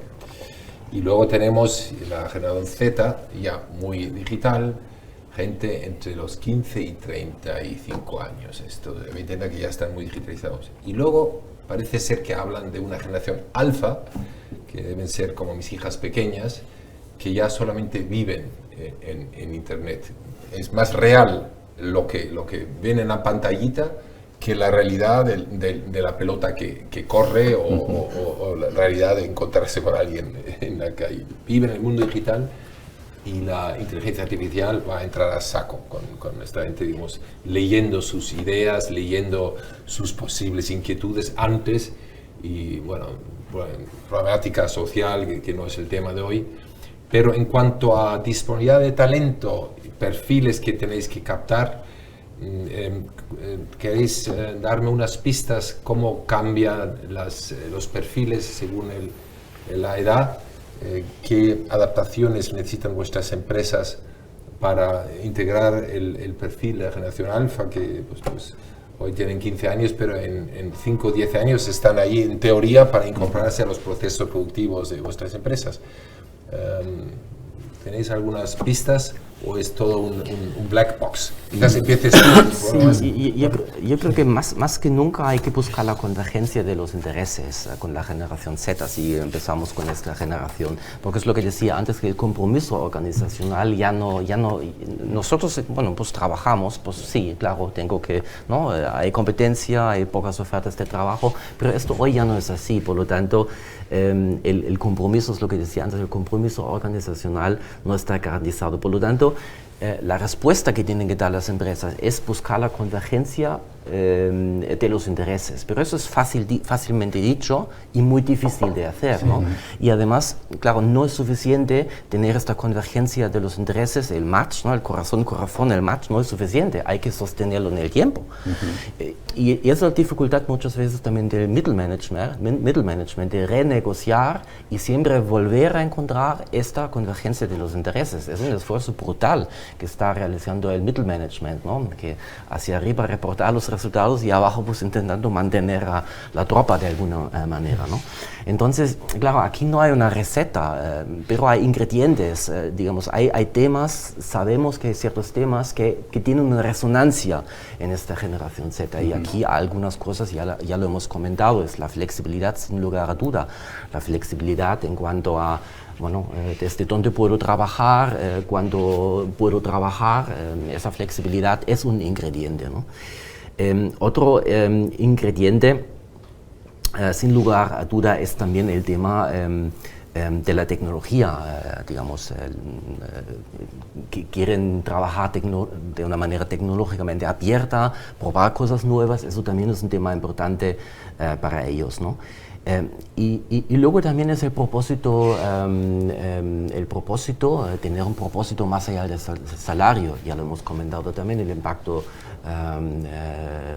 Speaker 1: y luego tenemos la generación Z, ya muy digital, gente entre los 15 y 35 años, esto debe entender que ya están muy digitalizados. Y luego parece ser que hablan de una generación alfa, que deben ser como mis hijas pequeñas, que ya solamente viven en internet. Es más real lo que ven en la pantallita que la realidad de la pelota que corre o la realidad de encontrarse con alguien en la calle. Viven en el mundo digital y la inteligencia artificial va a entrar a saco con esta gente, digamos, leyendo sus ideas, leyendo sus posibles inquietudes antes y, bueno, problemática social que no es el tema de hoy. Pero en cuanto a disponibilidad de talento, perfiles que tenéis que captar, ¿queréis darme unas pistas cómo cambian los perfiles según la edad? ¿Qué adaptaciones necesitan vuestras empresas para integrar el perfil de la generación alfa, que pues hoy tienen 15 años, pero en 5 o 10 años están ahí en teoría para incorporarse a los procesos productivos de vuestras empresas? ¿Tenéis algunas pistas? o es todo un black box? Quizás empieces tú.
Speaker 4: Sí, yo creo que más que nunca hay que buscar la convergencia de los intereses con la generación Z, si empezamos con esta generación, porque es lo que decía antes, que el compromiso organizacional ya no nosotros, bueno, pues trabajamos, pues sí, claro, ¿no? Hay competencia, hay pocas ofertas de trabajo, pero esto hoy ya no es así, por lo tanto, el compromiso, es lo que decía antes, el compromiso organizacional no está garantizado. Por lo tanto, la respuesta que tienen que dar las empresas es buscar la convergencia de los intereses, pero eso es fácilmente dicho y muy difícil de hacer, ¿no? Y además, claro, no es suficiente tener esta convergencia de los intereses, el match, ¿no? El corazón, el match no es suficiente, hay que sostenerlo en el tiempo. Y esa es la dificultad muchas veces también del middle management, de renegociar y siempre volver a encontrar esta convergencia de los intereses. Es un esfuerzo brutal que está realizando el middle management, ¿no? Que hacia arriba reportar los resultados y abajo pues intentando mantener a la tropa de alguna manera, ¿no? Entonces, claro, aquí no hay una receta, pero hay ingredientes, digamos, hay temas, sabemos que hay ciertos temas que tienen una resonancia en esta generación Z, y aquí algunas cosas ya lo hemos comentado, es la flexibilidad sin lugar a duda, la flexibilidad en cuanto a, bueno, desde dónde puedo trabajar, cuándo puedo trabajar, esa flexibilidad es un ingrediente, ¿no? Otro ingrediente, sin lugar a duda, es también el tema de la tecnología, digamos, que quieren trabajar de una manera tecnológicamente abierta, probar cosas nuevas, eso también es un tema importante para ellos, ¿no? Y luego también es el propósito, tener un propósito más allá del salario, ya lo hemos comentado también, el impacto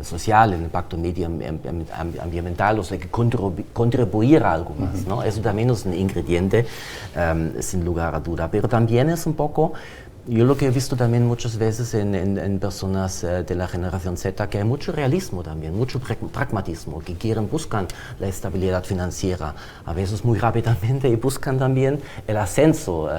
Speaker 4: social, el impacto medioambiental, o sea, que contribuir a algo más, ¿no? Eso también es un ingrediente, sin lugar a duda, pero también es un poco, yo lo que he visto también muchas veces en personas de la generación Z, que hay mucho realismo también, mucho pragmatismo, que buscan la estabilidad financiera, a veces muy rápidamente, y buscan también el ascenso,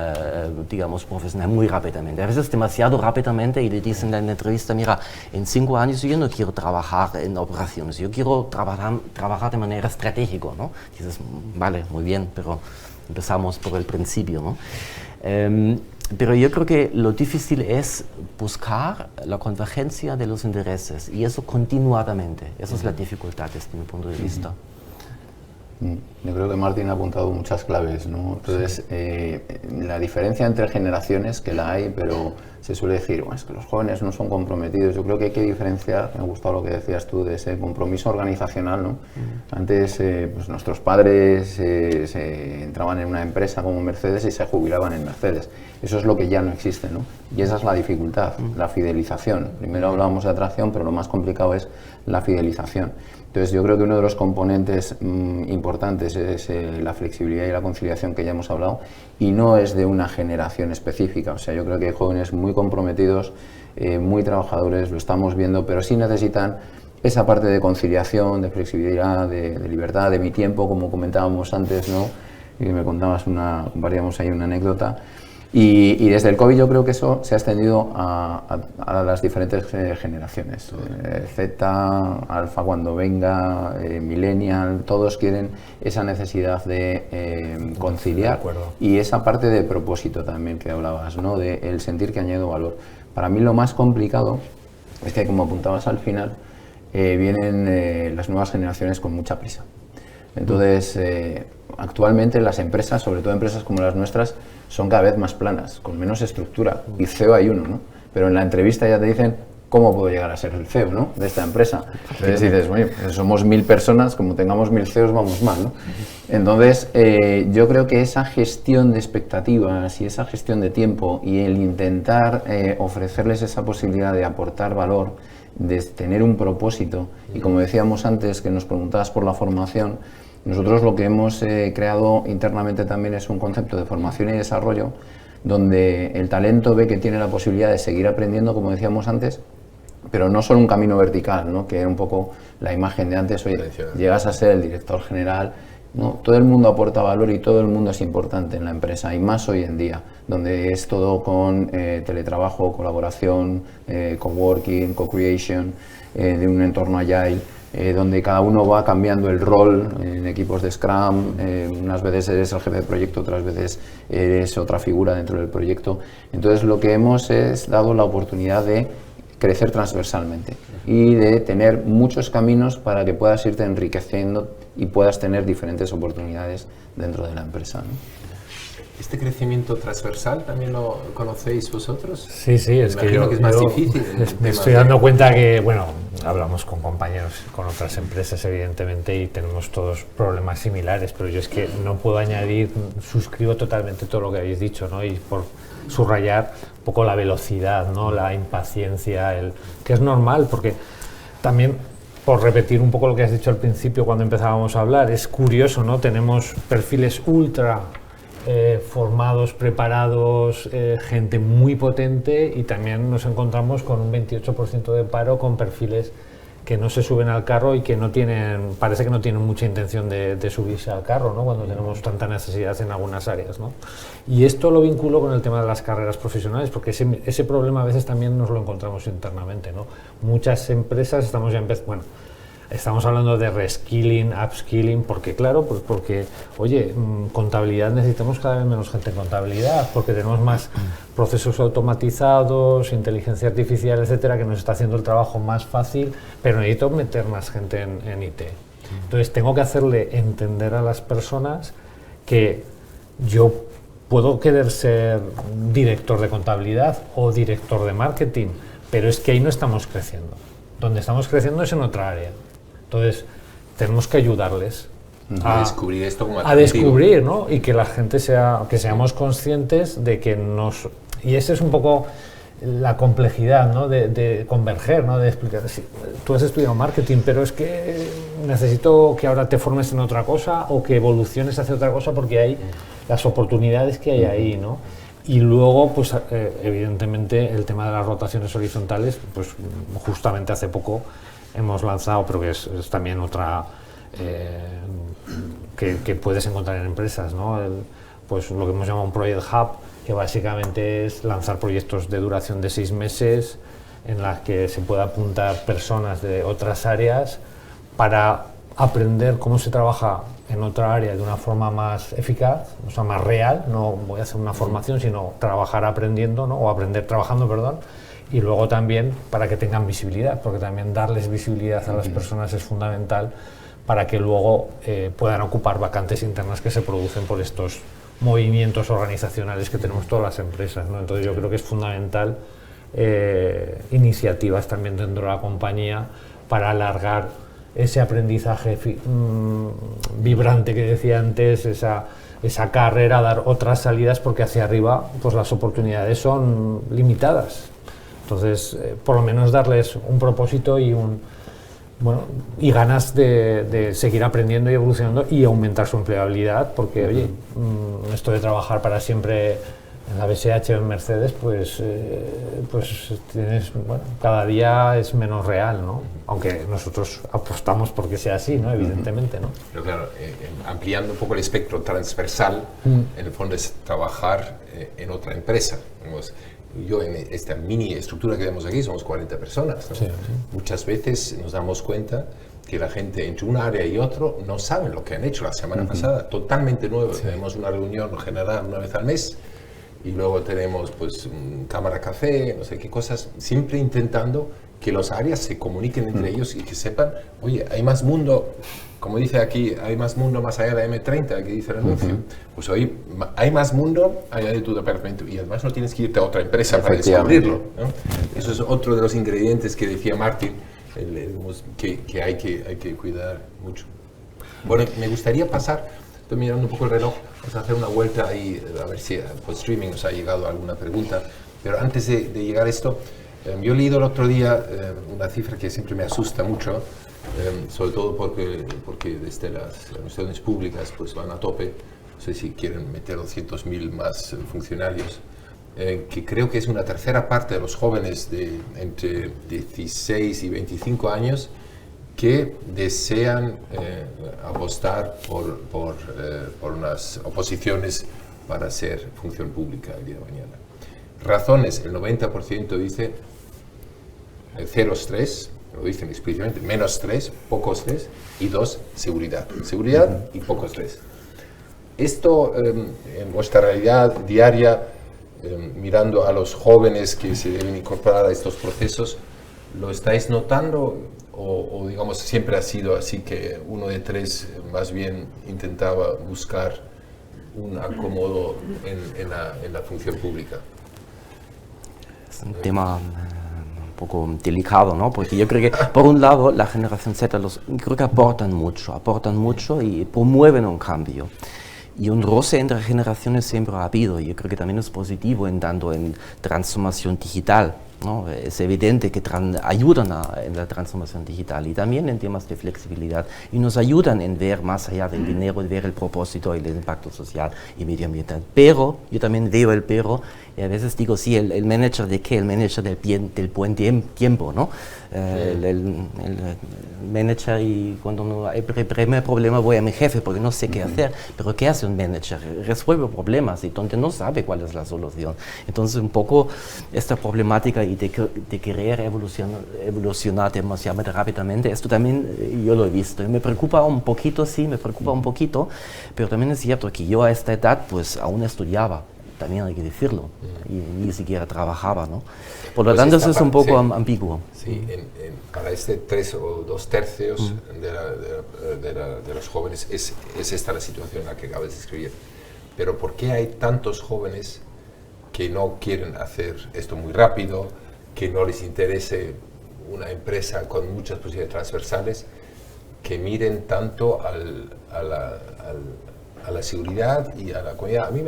Speaker 4: digamos, profesional muy rápidamente, a veces demasiado rápidamente, y le dicen en la entrevista, mira, en 5 años yo no quiero trabajar en operaciones, yo quiero trabajar de manera estratégica, ¿no? Dices, vale, muy bien, pero empezamos por el principio, ¿no? Pero yo creo que lo difícil es buscar la convergencia de los intereses, y eso continuadamente. Esa es la dificultad desde mi punto de vista.
Speaker 3: Yo creo que Martín ha apuntado muchas claves, ¿no? Entonces, la diferencia entre generaciones, que la hay, pero se suele decir, bueno, es que los jóvenes no son comprometidos. Yo creo que hay que diferenciar, me ha gustado lo que decías tú, de ese compromiso organizacional, ¿no? Antes, pues nuestros padres se entraban en una empresa como Mercedes y se jubilaban en Mercedes. Eso es lo que ya no existe, ¿no? Y esa es la dificultad, la fidelización. Primero hablábamos de atracción, pero lo más complicado es la fidelización. Entonces, yo creo que uno de los componentes importantes es la flexibilidad y la conciliación, que ya hemos hablado, y no es de una generación específica. O sea, yo creo que hay jóvenes muy comprometidos, muy trabajadores, lo estamos viendo, pero sí necesitan esa parte de conciliación, de flexibilidad, de libertad, de mi tiempo, como comentábamos antes, ¿no? Y me contabas compartíamos ahí una anécdota. Y desde el COVID yo creo que eso se ha extendido a las diferentes generaciones. Z, Alfa cuando venga, Millennial, todos quieren esa necesidad de conciliar. Y esa parte de propósito también que hablabas, ¿no? De el sentir que añado valor. Para mí lo más complicado es que, como apuntabas al final, vienen las nuevas generaciones con mucha prisa. Entonces, actualmente las empresas, sobre todo empresas como las nuestras, son cada vez más planas, con menos estructura, y CEO hay uno, ¿no? Pero en la entrevista ya te dicen cómo puedo llegar a ser el CEO, ¿no? De esta empresa. Entonces dices, bueno, somos 1000 personas, como tengamos 1000 CEOs vamos mal, ¿no? Entonces, yo creo que esa gestión de expectativas y esa gestión de tiempo y el intentar ofrecerles esa posibilidad de aportar valor, de tener un propósito, y como decíamos antes, que nos preguntabas por la formación, nosotros lo que hemos creado internamente también es un concepto de formación y desarrollo, donde el talento ve que tiene la posibilidad de seguir aprendiendo, como decíamos antes, pero no solo un camino vertical, ¿no? Que era un poco la imagen de antes, oye, llegas a ser el director general ¿no? Todo el mundo aporta valor y todo el mundo es importante en la empresa, y más hoy en día, donde es todo con teletrabajo, colaboración, coworking, co-creation, de un entorno agile, donde cada uno va cambiando el rol en equipos de Scrum. Unas veces eres el jefe de proyecto, otras veces eres otra figura dentro del proyecto. Entonces lo que hemos es dado la oportunidad de crecer transversalmente y de tener muchos caminos para que puedas irte enriqueciendo y puedas tener diferentes oportunidades dentro de la empresa, ¿no?
Speaker 1: ¿Este crecimiento transversal también lo conocéis vosotros?
Speaker 2: Sí, es que
Speaker 1: es más difícil.
Speaker 2: Me estoy dando cuenta que, bueno, hablamos con compañeros, con otras empresas, evidentemente, y tenemos todos problemas similares, pero yo es que no puedo añadir, suscribo totalmente todo lo que habéis dicho, ¿no? Y por subrayar un poco la velocidad, ¿no? La impaciencia, que es normal, porque también, por repetir un poco lo que has dicho al principio cuando empezábamos a hablar, es curioso, ¿no? Tenemos perfiles ultra formados, preparados, gente muy potente, y también nos encontramos con un 28% de paro con perfiles que no se suben al carro y que no tienen, parece que no tienen mucha intención de subirse al carro, ¿no? Cuando tenemos tanta necesidad en algunas áreas, ¿no? Y esto lo vinculo con el tema de las carreras profesionales, porque ese problema a veces también nos lo encontramos internamente, ¿no? Muchas empresas estamos ya empezando, estamos hablando de reskilling, upskilling, porque claro, pues porque, oye, contabilidad, necesitamos cada vez menos gente en contabilidad, porque tenemos más procesos automatizados, inteligencia artificial, etcétera, que nos está haciendo el trabajo más fácil, pero necesito meter más gente en IT. Entonces tengo que hacerle entender a las personas que yo puedo querer ser director de contabilidad o director de marketing, pero es que ahí no estamos creciendo. Donde estamos creciendo es en otra área. Entonces, tenemos que ayudarles
Speaker 1: a descubrir esto como
Speaker 2: a descubrir, ¿no? Y que la gente que seamos conscientes de que y esa es un poco la complejidad, ¿no? De converger, ¿no? De explicar, sí, tú has estudiado marketing, pero es que necesito que ahora te formes en otra cosa o que evoluciones hacia otra cosa, porque hay las oportunidades que hay ahí, ¿no? Y luego, pues evidentemente, el tema de las rotaciones horizontales, pues justamente hace poco hemos lanzado, pero que es también otra que puedes encontrar en empresas, ¿no? Pues lo que hemos llamado un Project Hub, que básicamente es lanzar proyectos de duración de 6 meses en las que se pueda apuntar personas de otras áreas para aprender cómo se trabaja en otra área de una forma más eficaz, o sea, más real. No voy a hacer una formación, sino trabajar aprendiendo, ¿no? O aprender trabajando, perdón. Y luego también para que tengan visibilidad, porque también darles visibilidad a las personas es fundamental para que luego puedan ocupar vacantes internas que se producen por estos movimientos organizacionales que tenemos todas las empresas, ¿no? Entonces yo creo que es fundamental iniciativas también dentro de la compañía para alargar ese aprendizaje vibrante que decía antes, esa carrera, dar otras salidas, porque hacia arriba pues las oportunidades son limitadas. Entonces, por lo menos darles un propósito y ganas de seguir aprendiendo y evolucionando y aumentar su empleabilidad, porque, oye, esto de trabajar para siempre en la BSH o en Mercedes, pues cada día es menos real, ¿no? Aunque nosotros apostamos porque sea así, ¿no? Evidentemente, ¿no?
Speaker 1: Pero claro, ampliando un poco el espectro transversal, en el fondo es trabajar en otra empresa. Yo en esta mini estructura que vemos aquí somos 40 personas, ¿no? Sí. Muchas veces nos damos cuenta que la gente entre un área y otro no saben lo que han hecho la semana pasada, totalmente nuevo. Sí. Tenemos una reunión general una vez al mes y luego tenemos pues cámara café, no sé qué cosas, siempre intentando que las áreas se comuniquen entre ellos y que sepan, oye, hay más mundo, como dice aquí, hay más mundo más allá de la M30, que dice el anuncio. Pues hoy hay más mundo allá de tu departamento y además no tienes que irte a otra empresa para descubrirlo, ¿no? Eso es otro de los ingredientes que decía Martin, que hay que cuidar mucho. Bueno, me gustaría pasar, estoy mirando un poco el reloj, vamos a hacer una vuelta ahí, a ver si por streaming nos ha llegado alguna pregunta, pero antes de llegar a esto, yo he leído el otro día una cifra que siempre me asusta mucho, sobre todo porque desde las administraciones públicas pues van a tope, no sé si quieren meter 200.000 más funcionarios, que creo que es una tercera parte de los jóvenes de entre 16 y 25 años que desean apostar por unas oposiciones para hacer función pública el día de mañana. Razones, el 90% dice cero estrés, lo dicen explícitamente, menos estrés, poco estrés, y 2, seguridad. Seguridad y poco estrés. Esto en vuestra realidad diaria, mirando a los jóvenes que se deben incorporar a estos procesos, ¿lo estáis notando o digamos siempre ha sido así que 1 de 3 más bien intentaba buscar un acomodo en la función pública?
Speaker 4: Es un tema un poco delicado, ¿no? Porque yo creo que, por un lado, la generación Z, creo que aportan mucho y promueven un cambio. Y un roce entre generaciones siempre ha habido. Yo creo que también es positivo en tanto en transformación digital, ¿no? Es evidente que ayudan en la transformación digital y también en temas de flexibilidad y nos ayudan en ver más allá del dinero, en ver el propósito y el impacto social y medioambiental. Pero, yo también veo el pero, y a veces digo, sí, el manager de qué, el manager del buen tiempo, ¿no? El manager, y cuando no hay primer problema voy a mi jefe porque no sé qué hacer, pero ¿qué hace un manager? Resuelve problemas y donde no sabe cuál es la solución. Entonces un poco esta problemática y de querer evolucionar demasiado rápidamente, esto también yo lo he visto y me preocupa un poquito, sí, me preocupa un poquito, pero también es cierto que yo a esta edad pues aún estudiaba, también hay que decirlo, y ni siquiera trabajaba, ¿no? Por lo tanto, eso es un poco ambiguo.
Speaker 1: Sí, para este 3 o 2 tercios de los jóvenes es esta la situación en la que acabas de describir. Pero ¿por qué hay tantos jóvenes que no quieren hacer esto muy rápido, que no les interese una empresa con muchas posibilidades transversales, que miren tanto a la seguridad y a la comunidad? A mí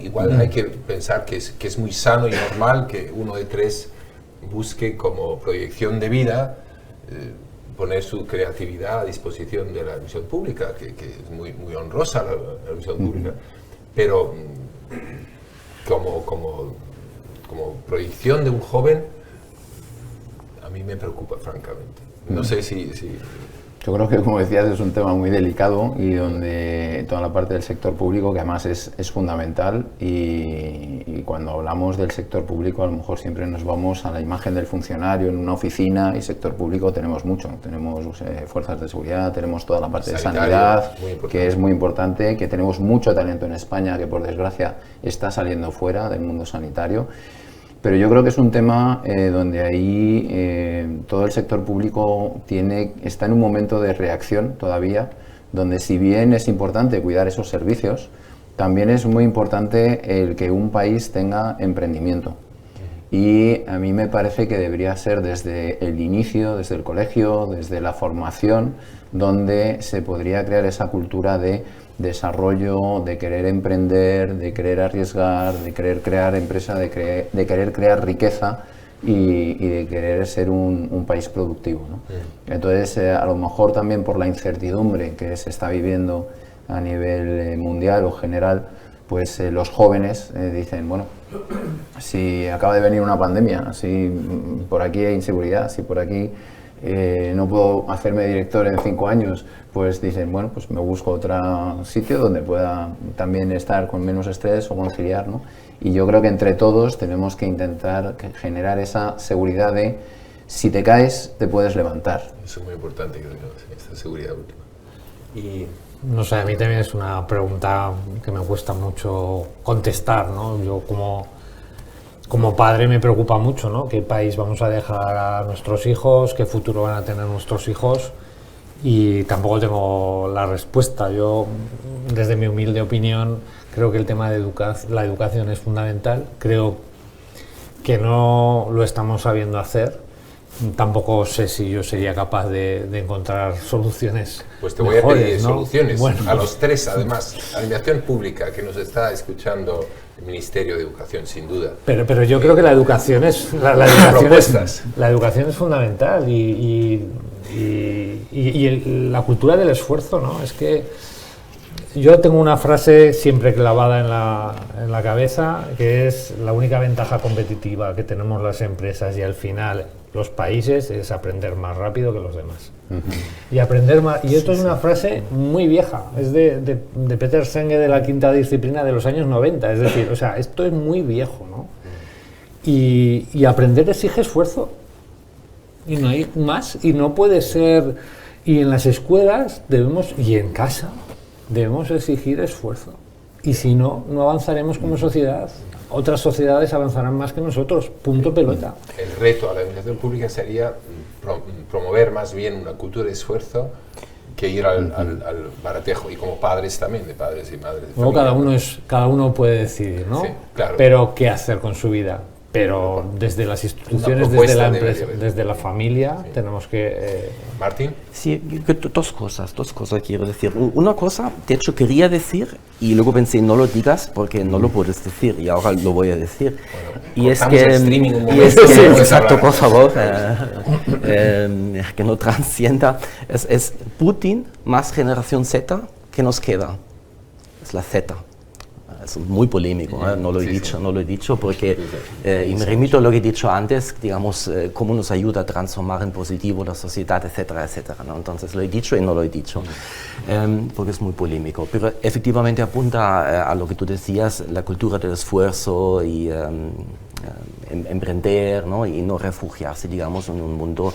Speaker 1: igual hay que pensar que es muy sano y normal que 1 de 3 busque como proyección de vida poner su creatividad a disposición de la misión pública, que es muy honrosa la misión pública, pero como proyección de un joven, a mí me preocupa francamente. No sé si...
Speaker 3: Yo creo que, como decías, es un tema muy delicado y donde toda la parte del sector público, que además es fundamental, y cuando hablamos del sector público a lo mejor siempre nos vamos a la imagen del funcionario en una oficina, y sector público tenemos mucho, tenemos fuerzas de seguridad, tenemos toda la parte de sanidad, que es muy importante, que tenemos mucho talento en España que por desgracia está saliendo fuera del mundo sanitario. Pero yo creo que es un tema donde ahí todo el sector público está en un momento de reacción todavía, donde si bien es importante cuidar esos servicios, también es muy importante el que un país tenga emprendimiento. Y a mí me parece que debería ser desde el inicio, desde el colegio, desde la formación, donde se podría crear esa cultura de desarrollo, de querer emprender, de querer arriesgar, de querer crear empresa, de querer crear riqueza y de querer ser un país productivo, ¿no? Entonces, a lo mejor también por la incertidumbre que se está viviendo a nivel mundial o general, pues los jóvenes dicen, bueno, si acaba de venir una pandemia, si por aquí hay inseguridad, si por aquí no puedo hacerme director en 5 años, pues dicen, bueno, pues me busco otro sitio donde pueda también estar con menos estrés o conciliar, ¿no? Y yo creo que entre todos tenemos que intentar generar esa seguridad de si te caes, te puedes levantar.
Speaker 1: Eso es muy importante, creo, esta seguridad última. Y
Speaker 2: no sé, a mí también es una pregunta que me cuesta mucho contestar, ¿no? Yo como padre me preocupa mucho, ¿no? ¿Qué país vamos a dejar a nuestros hijos? ¿Qué futuro van a tener nuestros hijos? Y tampoco tengo la respuesta. Yo, desde mi humilde opinión, creo que el tema de la educación es fundamental. Creo que no lo estamos sabiendo hacer. Tampoco sé si yo sería capaz de encontrar soluciones.
Speaker 1: Pues te voy
Speaker 2: mejores,
Speaker 1: a pedir, ¿no?, soluciones.
Speaker 2: Bueno,
Speaker 1: a los 3, además. Administración pública, que nos está escuchando el Ministerio de Educación, sin duda.
Speaker 2: Pero yo creo que la educación es la educación es fundamental y la cultura del esfuerzo, ¿no? Es que yo tengo una frase siempre clavada en la cabeza, que es: la única ventaja competitiva que tenemos las empresas, y al final los países es aprender más rápido que los demás. Y aprender más, y esto es una frase muy vieja, es de Peter Senge, de la quinta disciplina de los años 90, es decir, o sea, esto es muy viejo, ¿no? Y aprender exige esfuerzo, y no hay más, y no puede ser, y en las escuelas debemos, y en casa, debemos exigir esfuerzo, y si no, no avanzaremos como sociedad. Otras sociedades avanzarán más que nosotros, punto pelota.
Speaker 1: El reto a la administración pública sería promover más bien una cultura de esfuerzo que ir al baratejo, y como padres también, de padres y madres.
Speaker 2: Luego cada uno puede decidir, ¿no?
Speaker 1: Sí, claro.
Speaker 2: Pero qué hacer con su vida. Pero desde las instituciones, desde la empresa, desde la familia, sí, tenemos que...
Speaker 1: Martín.
Speaker 4: Sí, dos cosas quiero decir. Una cosa, de hecho, quería decir, y luego pensé, no lo digas porque no lo puedes decir, y ahora lo voy a decir.
Speaker 1: Bueno,
Speaker 4: y es que... exacto, por favor, que no transcienda. Es Putin más generación Z que nos queda. Es la Z. Es muy polémico, no lo he dicho, no lo he dicho porque y me remito a lo que he dicho antes, digamos, cómo nos ayuda a transformar en positivo la sociedad, etcétera, etcétera, ¿no? Entonces lo he dicho y no lo he dicho, porque es muy polémico, pero efectivamente apunta a lo que tú decías, la cultura del esfuerzo y emprender, ¿no? Y no refugiarse, digamos, en un mundo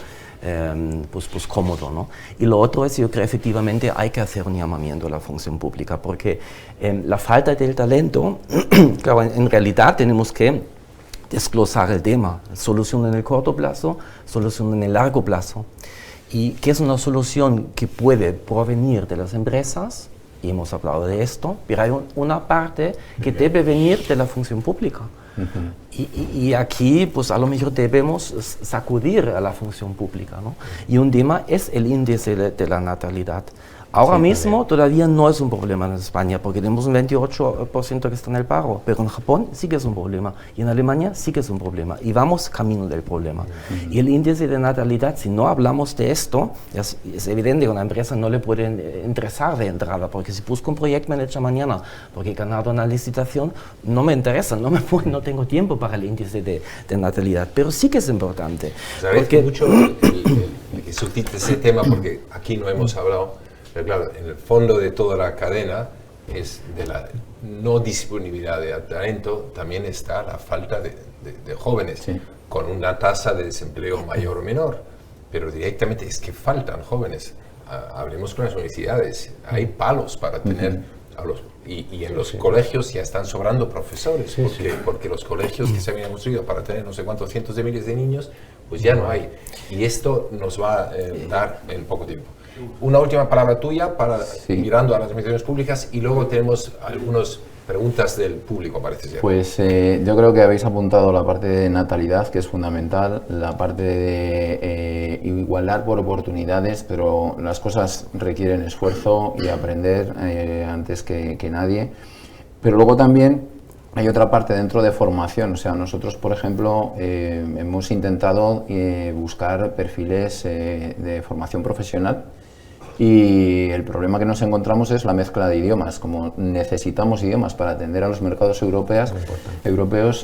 Speaker 4: pues cómodo, ¿no? Y lo otro es, yo creo, efectivamente hay que hacer un llamamiento a la función pública, porque la falta del talento, claro, en realidad tenemos que desglosar el tema, solución en el corto plazo, solución en el largo plazo, y que es una solución que puede provenir de las empresas, y hemos hablado de esto, pero hay una parte que debe venir de la función pública. Y aquí, pues a lo mejor debemos sacudir a la función pública, ¿no? Y un tema es el índice de la natalidad. Ahora mismo todavía no es un problema en España, porque tenemos un 28% que está en el paro, pero en Japón sí que es un problema, y en Alemania sí que es un problema, y vamos camino del problema. Y el índice de natalidad, si no hablamos de esto, es evidente que a una empresa no le puede interesar de entrada, porque si busco un project manager mañana, porque he ganado una licitación, no me interesa, no tengo tiempo para el índice de natalidad, pero sí que es importante.
Speaker 1: Porque mucho que suscite ese tema, porque aquí no hemos hablado. Pero claro, en el fondo de toda la cadena es de la no disponibilidad de talento, también está la falta de jóvenes, sí, con una tasa de desempleo mayor o menor, pero directamente es que faltan jóvenes. Hablemos con las universidades, hay palos para tener a los... Y en los colegios ya están sobrando profesores, porque los colegios que se habían construido para tener no sé cuántos cientos de miles de niños, pues ya no hay. Y esto nos va a dar en poco tiempo. Una última palabra tuya para mirando a las administraciones públicas, y luego tenemos algunas preguntas del público, parece ser.
Speaker 3: Pues yo creo que habéis apuntado la parte de natalidad, que es fundamental, la parte de igualdad por oportunidades, pero las cosas requieren esfuerzo y aprender antes que nadie. Pero luego también hay otra parte dentro de formación, o sea, nosotros, por ejemplo, hemos intentado buscar perfiles de formación profesional. Y el problema que nos encontramos es la mezcla de idiomas. Como necesitamos idiomas para atender a los mercados europeos,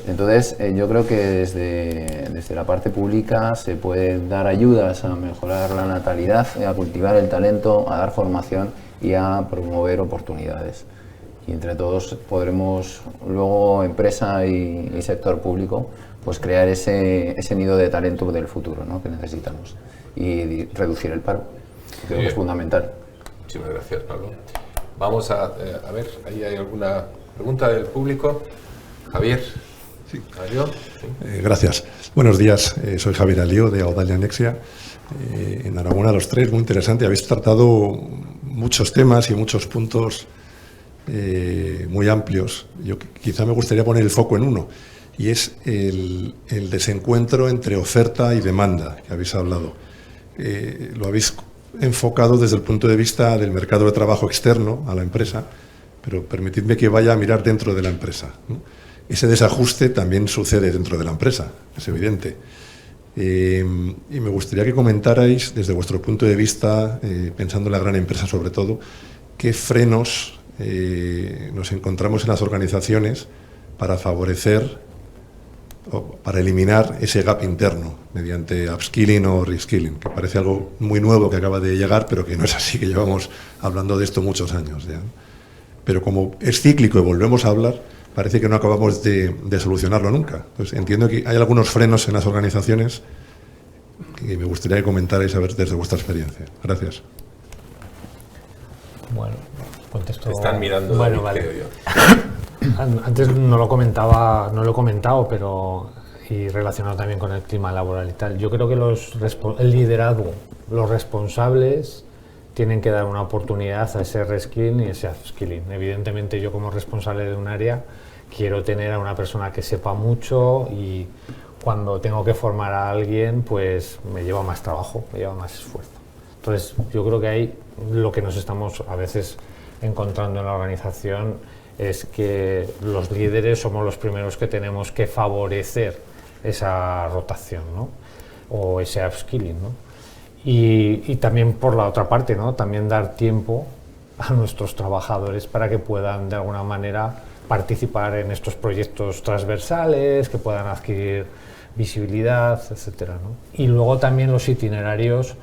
Speaker 3: entonces yo creo que desde la parte pública se pueden dar ayudas a mejorar la natalidad, a cultivar el talento, a dar formación y a promover oportunidades. Y entre todos podremos luego, empresa y sector público, pues crear ese nido de talento del futuro, ¿no?, que necesitamos, y reducir el paro. Creo que es fundamental.
Speaker 1: Muchísimas gracias, Pablo. Vamos a ver, ¿ahí hay alguna pregunta del público? Javier.
Speaker 5: Sí.
Speaker 1: ¿Alió? Sí.
Speaker 5: Gracias. Buenos días, soy Javier Alió de Audalia Nexia. Enhorabuena a los tres, muy interesante. Habéis tratado muchos temas y muchos puntos muy amplios. Yo quizá me gustaría poner el foco en uno, y es el desencuentro entre oferta y demanda, que habéis hablado. Lo habéis enfocado desde el punto de vista del mercado de trabajo externo a la empresa, pero permitidme que vaya a mirar dentro de la empresa, ¿no? Ese desajuste también sucede dentro de la empresa, es evidente. Y me gustaría que comentarais desde vuestro punto de vista, pensando en la gran empresa sobre todo, qué frenos nos encontramos en las organizaciones para favorecer para eliminar ese gap interno mediante upskilling o reskilling, que parece algo muy nuevo que acaba de llegar, pero que no es así, que llevamos hablando de esto muchos años ya. Pero como es cíclico y volvemos a hablar, parece que no acabamos de solucionarlo nunca. Entonces, entiendo que hay algunos frenos en las organizaciones que me gustaría que comentarais a ver desde vuestra experiencia. Gracias.
Speaker 2: Bueno, contesto.
Speaker 1: Están mirando.
Speaker 2: Bueno,
Speaker 1: David,
Speaker 2: vale.
Speaker 1: creo yo.
Speaker 2: Antes no lo he comentado, pero y relacionado también con el clima laboral y tal. Yo creo que el liderazgo, los responsables tienen que dar una oportunidad a ese reskilling y ese upskilling. Evidentemente, yo como responsable de un área quiero tener a una persona que sepa mucho, y cuando tengo que formar a alguien, pues me lleva más trabajo, me lleva más esfuerzo. Entonces, yo creo que ahí lo que nos estamos a veces encontrando en la organización es que los líderes somos los primeros que tenemos que favorecer esa rotación, ¿no? O ese upskilling, ¿no? Y también por la otra parte, ¿no? También dar tiempo a nuestros trabajadores para que puedan de alguna manera participar en estos proyectos transversales, que puedan adquirir visibilidad, etcétera, ¿no? Y luego también los itinerarios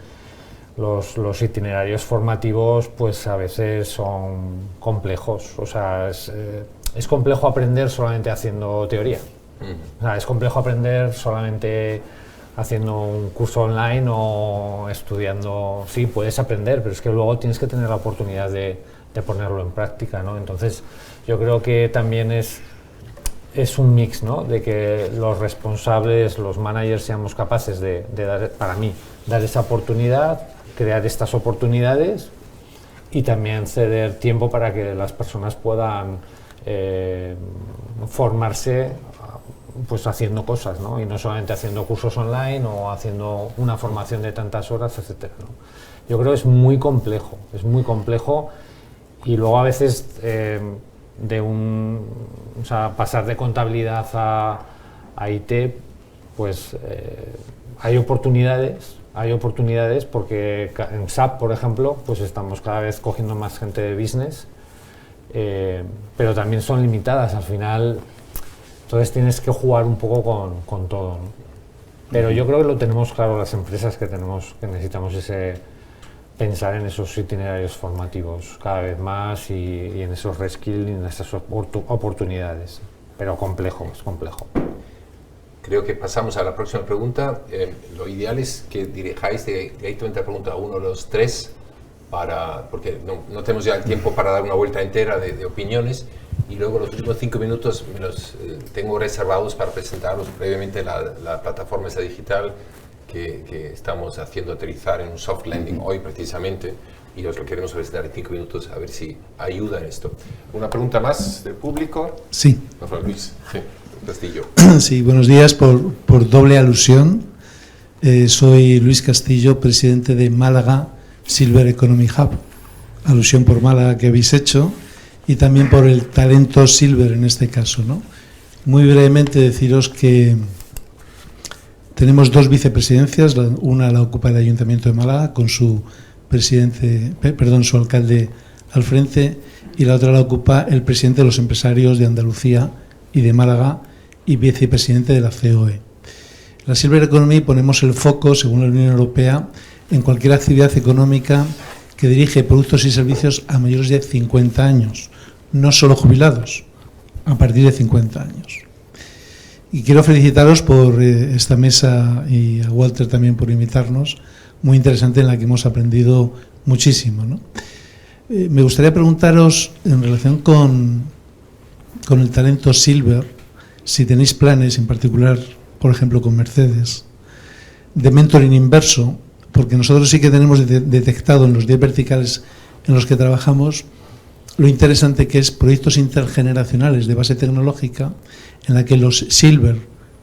Speaker 2: formativos, pues a veces son complejos. O sea, es complejo aprender solamente haciendo teoría. O sea, es complejo aprender solamente haciendo un curso online o estudiando. Sí, puedes aprender, pero es que luego tienes que tener la oportunidad de ponerlo en práctica, ¿no? Entonces, yo creo que también es un mix, ¿no? De que los responsables, los managers, seamos capaces de dar, para mí, dar esa oportunidad, crear estas oportunidades, y también ceder tiempo para que las personas puedan formarse, pues haciendo cosas, ¿no? Y no solamente haciendo cursos online o haciendo una formación de tantas horas, etcétera, ¿no? Yo creo que es muy complejo, y luego a veces o sea, pasar de contabilidad a IT, pues hay oportunidades porque en SAP, por ejemplo, pues estamos cada vez cogiendo más gente de business, pero también son limitadas al final. Entonces tienes que jugar un poco con todo, ¿no? Pero yo creo que lo tenemos claro las empresas, que necesitamos pensar en esos itinerarios formativos cada vez más, y en esos reskilling, en esas oportunidades. Pero es complejo.
Speaker 1: Creo que pasamos a la próxima pregunta. Lo ideal es que dirijáis directamente la pregunta a uno de los tres, porque no tenemos ya el tiempo para dar una vuelta entera de opiniones, y luego los últimos 5 minutos me los tengo reservados para presentaros brevemente la plataforma esa digital que estamos haciendo aterrizar en un soft landing hoy precisamente, y os lo queremos presentar en 5 minutos a ver si ayuda en esto. ¿Una pregunta más del público?
Speaker 6: Sí.
Speaker 1: No, Luis. Sí. Castillo.
Speaker 6: Sí, buenos días. Por doble alusión, soy Luis Castillo, presidente de Málaga Silver Economy Hub. Alusión por Málaga que habéis hecho, y también por el talento Silver en este caso, ¿no? Muy brevemente deciros que tenemos 2 vicepresidencias. Una la ocupa el Ayuntamiento de Málaga con su alcalde al frente, y la otra la ocupa el presidente de los empresarios de Andalucía y de Málaga, y vicepresidente de la COE. La Silver Economy ponemos el foco, según la Unión Europea, en cualquier actividad económica que dirige productos y servicios a mayores de 50 años, no solo jubilados, a partir de 50 años. Y quiero felicitaros por esta mesa, y a Walter también por invitarnos, muy interesante, en la que hemos aprendido muchísimo, ¿no? Me gustaría preguntaros, en relación con el talento Silver, si tenéis planes, en particular, por ejemplo, con Mercedes, de mentoring inverso, porque nosotros sí que tenemos detectado en los 10 verticales en los que trabajamos lo interesante que es proyectos intergeneracionales de base tecnológica, en la que los Silver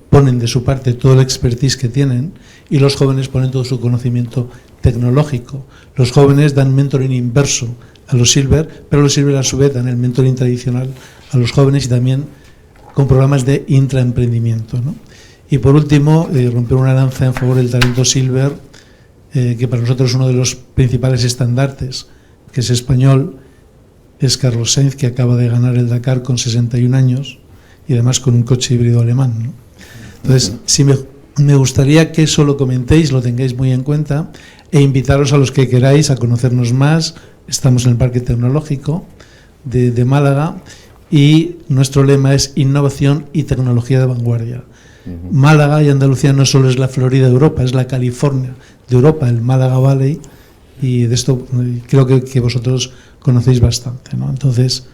Speaker 6: ponen de su parte todo el expertise que tienen, y los jóvenes ponen todo su conocimiento tecnológico. Los jóvenes dan mentoring inverso a los Silver, pero los Silver a su vez dan el mentoring tradicional a los jóvenes, y también con programas de intraemprendimiento, ¿no? Y por último, romper una lanza en favor del talento Silver, que para nosotros es uno de los principales estandartes, que es español, es Carlos Sainz, que acaba de ganar el Dakar con 61 años, y además con un coche híbrido alemán, ¿no? Entonces, sí me gustaría que eso lo comentéis, lo tengáis muy en cuenta e invitaros a los que queráis a conocernos más. Estamos en el Parque Tecnológico de Málaga y nuestro lema es innovación y tecnología de vanguardia. Málaga y Andalucía no solo es la Florida de Europa, es la California de Europa, el Málaga Valley, y de esto creo que vosotros conocéis bastante, ¿no? Entonces,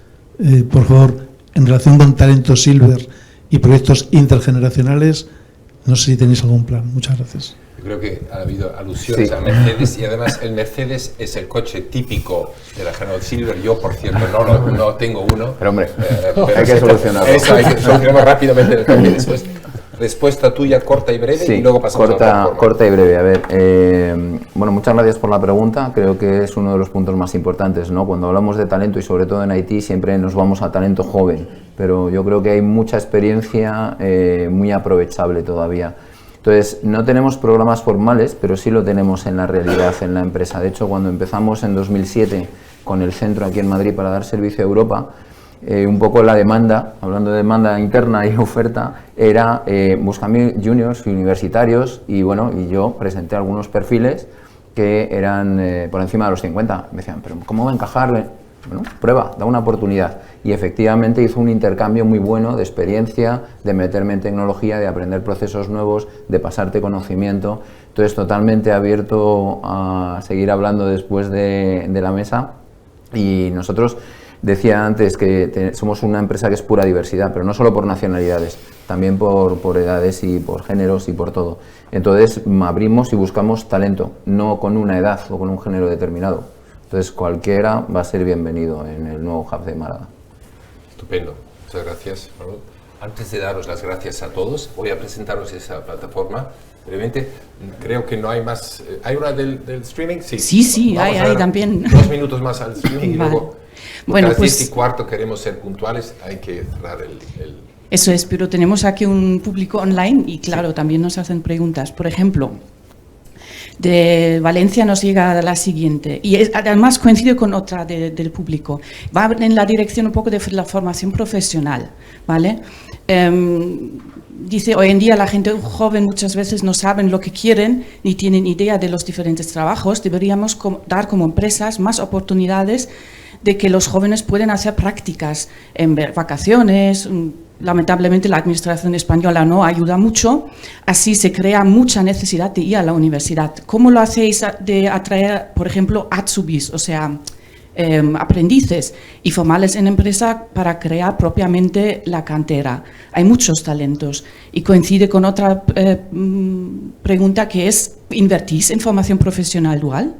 Speaker 6: por favor, en relación con Talento Silver y proyectos intergeneracionales, no sé si tenéis algún plan. Muchas gracias.
Speaker 1: Yo creo que ha habido alusiones a Mercedes y además el Mercedes es el coche típico de la General Silver. Yo, por cierto, no tengo uno.
Speaker 3: Pero hombre, hay que solucionarlo.
Speaker 1: Eso hay que solucionarlo rápidamente también después. Respuesta tuya corta y breve,
Speaker 3: sí,
Speaker 1: y luego pasamos a otra forma.
Speaker 3: Corta y breve. A ver, bueno, muchas gracias por la pregunta. Creo que es uno de los puntos más importantes, ¿no? Cuando hablamos de talento y sobre todo en Haití siempre nos vamos a talento joven, pero yo creo que hay mucha experiencia muy aprovechable todavía. Entonces, no tenemos programas formales, pero sí lo tenemos en la realidad, en la empresa. De hecho, cuando empezamos en 2007 con el centro aquí en Madrid para dar servicio a Europa, un poco la demanda, hablando de demanda interna y oferta, era buscando juniors universitarios y bueno, y yo presenté algunos perfiles que eran por encima de los 50. Me decían, pero ¿cómo va a encajar? Bueno, prueba, da una oportunidad. Y efectivamente hizo un intercambio muy bueno de experiencia, de meterme en tecnología, de aprender procesos nuevos, de pasarte conocimiento. Entonces, totalmente abierto a seguir hablando después de la mesa. Y nosotros, decía antes que somos una empresa que es pura diversidad, pero no solo por nacionalidades, también por edades y por géneros y por todo. Entonces, abrimos y buscamos talento, no con una edad o con un género determinado. Entonces, cualquiera va a ser bienvenido en el nuevo Hub de Málaga.
Speaker 1: Estupendo, muchas gracias, Manuel. Antes de daros las gracias a todos, voy a presentaros esa plataforma. Brevemente, creo que no hay más. ¿Hay una del streaming? Sí,
Speaker 7: sí, hay también.
Speaker 1: 2 minutos más al streaming y
Speaker 7: vale.
Speaker 1: luego,
Speaker 7: bueno,
Speaker 1: a las
Speaker 7: pues,
Speaker 1: 10:15 queremos ser puntuales, hay que cerrar el...
Speaker 7: Eso es, pero tenemos aquí un público online y claro, también nos hacen preguntas. Por ejemplo, de Valencia nos llega la siguiente, y además coincide con otra del público. Va en la dirección un poco de la formación profesional, ¿vale? Dice, hoy en día la gente joven muchas veces no saben lo que quieren ni tienen idea de los diferentes trabajos. Deberíamos dar como empresas más oportunidades de que los jóvenes pueden hacer prácticas en vacaciones. Lamentablemente la administración española no ayuda mucho, así se crea mucha necesidad de ir a la universidad. ¿Cómo lo hacéis de atraer, por ejemplo, atsubis, o sea, aprendices y formarles en empresa para crear propiamente la cantera? Hay muchos talentos y coincide con otra pregunta que es, ¿invertís en formación profesional dual?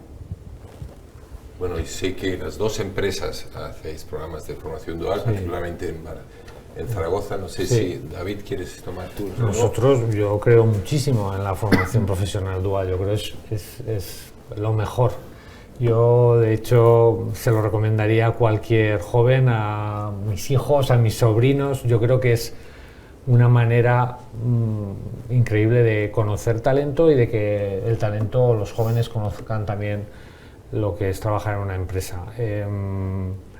Speaker 1: Bueno, y sé que las dos empresas hacéis programas de formación dual, particularmente en Zaragoza. No sé si, David, ¿quieres tomar tú?
Speaker 2: Nosotros, yo creo muchísimo en la formación profesional dual. Yo creo que es lo mejor. Yo, de hecho, se lo recomendaría a cualquier joven, a mis hijos, a mis sobrinos. Yo creo que es una manera increíble de conocer talento y de que el talento, los jóvenes conozcan también lo que es trabajar en una empresa.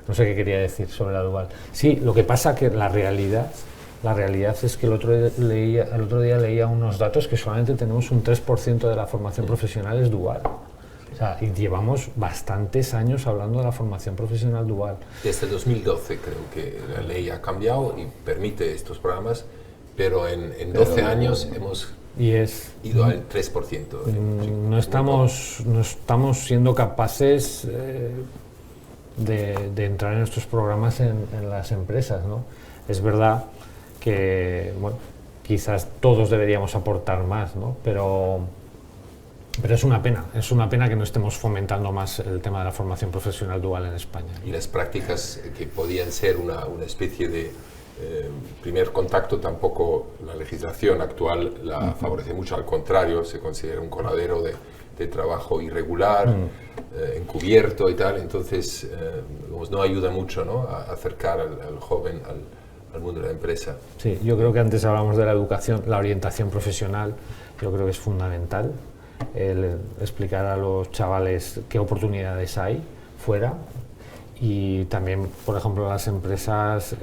Speaker 2: No sé qué quería decir sobre la dual. Sí, lo que pasa que la realidad es que el otro día leía unos datos que solamente tenemos un 3% de la formación profesional es dual. O sea, y llevamos bastantes años hablando de la formación profesional dual.
Speaker 1: Desde 2012 creo que la ley ha cambiado y permite estos programas, pero en 12 años hemos ido al 3%.
Speaker 2: No estamos siendo capaces de entrar en estos programas en las empresas, ¿no? Es verdad que, bueno, quizás todos deberíamos aportar más, ¿no? Pero es una pena que no estemos fomentando más el tema de la formación profesional dual en España.
Speaker 1: Y las prácticas que podían ser una especie de primer contacto, tampoco la legislación actual la favorece mucho, al contrario, se considera un coladero de trabajo irregular, encubierto y tal, entonces no ayuda mucho, ¿no?, a acercar al joven al mundo de la empresa.
Speaker 2: Sí, yo creo que antes hablamos de la educación, la orientación profesional, yo creo que es fundamental, el explicar a los chavales qué oportunidades hay fuera. Y también, por ejemplo, en las empresas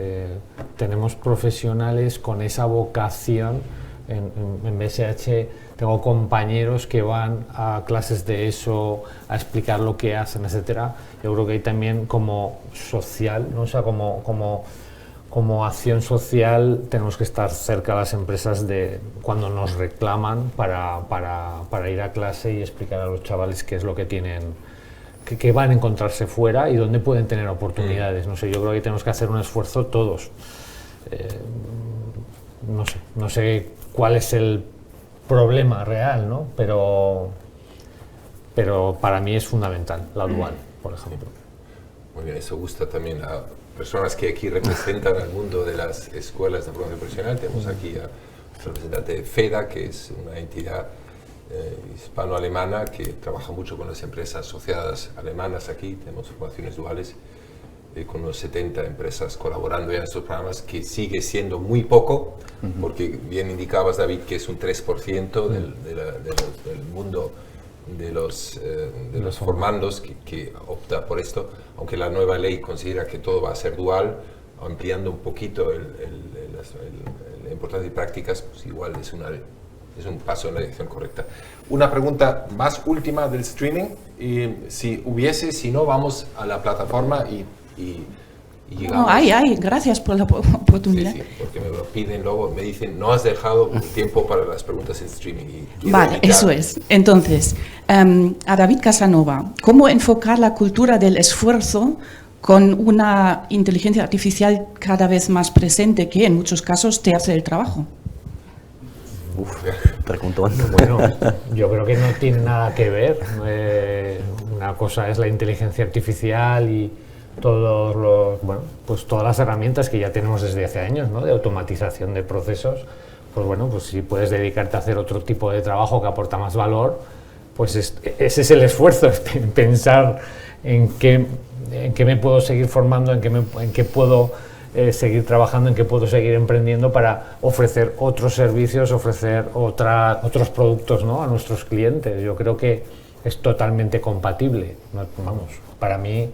Speaker 2: tenemos profesionales con esa vocación En BSH tengo compañeros que van a clases de eso, a explicar lo que hacen, etcétera. Yo creo que hay también como social, ¿no? O sea, como acción social tenemos que estar cerca de las empresas cuando nos reclaman para ir a clase y explicar a los chavales qué es lo que tienen, que van a encontrarse fuera y dónde pueden tener oportunidades. No sé, yo creo que tenemos que hacer un esfuerzo todos. No sé cuál es el problema real, ¿no? Pero para mí es fundamental la dual, por ejemplo.
Speaker 1: Muy bien, eso gusta también a personas que aquí representan al mundo de las escuelas de formación profesional. Tenemos aquí al representante de FEDA, que es una entidad hispano-alemana que trabaja mucho con las empresas asociadas alemanas aquí. Tenemos formaciones duales con unos 70 empresas colaborando ya en estos programas, que sigue siendo muy poco, porque bien indicabas, David, que es un 3% del mundo de los formandos que opta por esto, aunque la nueva ley considera que todo va a ser dual, ampliando un poquito la importancia de prácticas, pues igual es un paso en la dirección correcta. Una pregunta más última del streaming, si no, vamos a la plataforma y llegamos.
Speaker 7: No, gracias por la oportunidad.
Speaker 1: Sí, porque me lo piden luego, me dicen, no has dejado tiempo para las preguntas en streaming.
Speaker 7: Vale, eso es. Entonces, a David Casanova, ¿cómo enfocar la cultura del esfuerzo con una inteligencia artificial cada vez más presente que en muchos casos te hace el trabajo?
Speaker 4: Preguntón.
Speaker 2: Bueno, yo creo que no tiene nada que ver. Una cosa es la inteligencia artificial y todas las herramientas que ya tenemos desde hace años, ¿no? De automatización de procesos. Pues bueno, pues si puedes dedicarte a hacer otro tipo de trabajo que aporta más valor, pues ese es el esfuerzo, pensar en qué me puedo seguir formando, en qué puedo seguir trabajando, en qué puedo seguir emprendiendo para ofrecer otros servicios, ofrecer otros productos, ¿no? A nuestros clientes. Yo creo que es totalmente compatible. Vamos, para mí,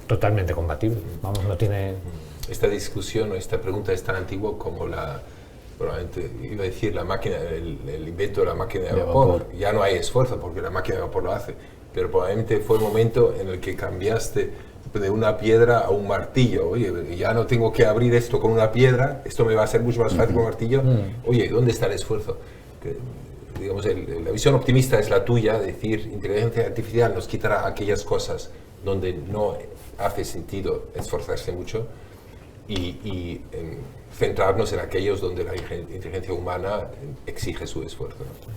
Speaker 2: totalmente compatible. Vamos, no tiene...
Speaker 1: Esta discusión o esta pregunta es tan antigua como probablemente iba a decir el invento de la máquina de vapor. Ya no hay esfuerzo porque la máquina de vapor lo hace, pero probablemente fue el momento en el que cambiaste de una piedra a un martillo. Oye, ya no tengo que abrir esto con una piedra, esto me va a ser mucho más fácil con un martillo. Oye, ¿dónde está el esfuerzo? Digamos, la visión optimista es la tuya, decir, inteligencia artificial nos quitará aquellas cosas donde no hace sentido esforzarse mucho y centrarnos en aquellos donde la inteligencia humana exige su esfuerzo, ¿no?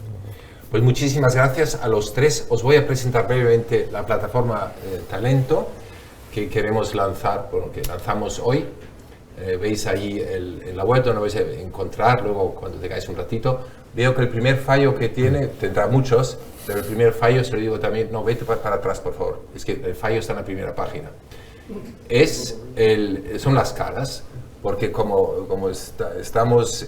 Speaker 1: Pues muchísimas gracias a los tres. Os voy a presentar brevemente la plataforma Talento que queremos lanzar, que lanzamos hoy. Veis ahí en la web donde vais a encontrar luego cuando tengáis un ratito. Veo que el primer fallo que tendrá muchos, pero el primer fallo, se lo digo también, no, vete para atrás por favor, es que el fallo está en la primera página. Son las caras, porque como estamos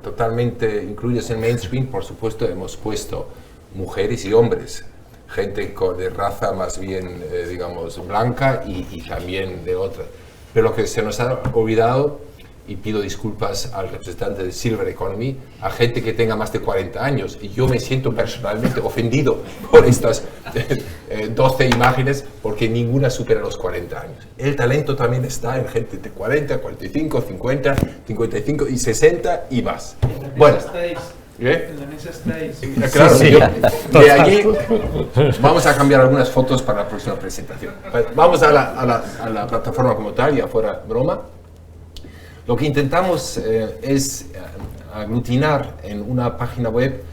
Speaker 1: totalmente incluidos en mainstream, por supuesto hemos puesto mujeres y hombres, gente de raza más bien, digamos, blanca y también de otra. Pero lo que se nos ha olvidado, y pido disculpas al representante de Silver Economy, a gente que tenga más de 40 años. Y yo me siento personalmente ofendido por estas 12 imágenes, porque ninguna supera los 40 años. El talento también está en gente de 40, 45, 50, 55 y 60 y más. Bueno,
Speaker 6: En la mesa estáis.
Speaker 1: claro,
Speaker 2: Sí.
Speaker 1: de allí vamos a cambiar algunas fotos para la próxima presentación. Vamos a la plataforma como tal, y afuera broma. Lo que intentamos es aglutinar en una página web,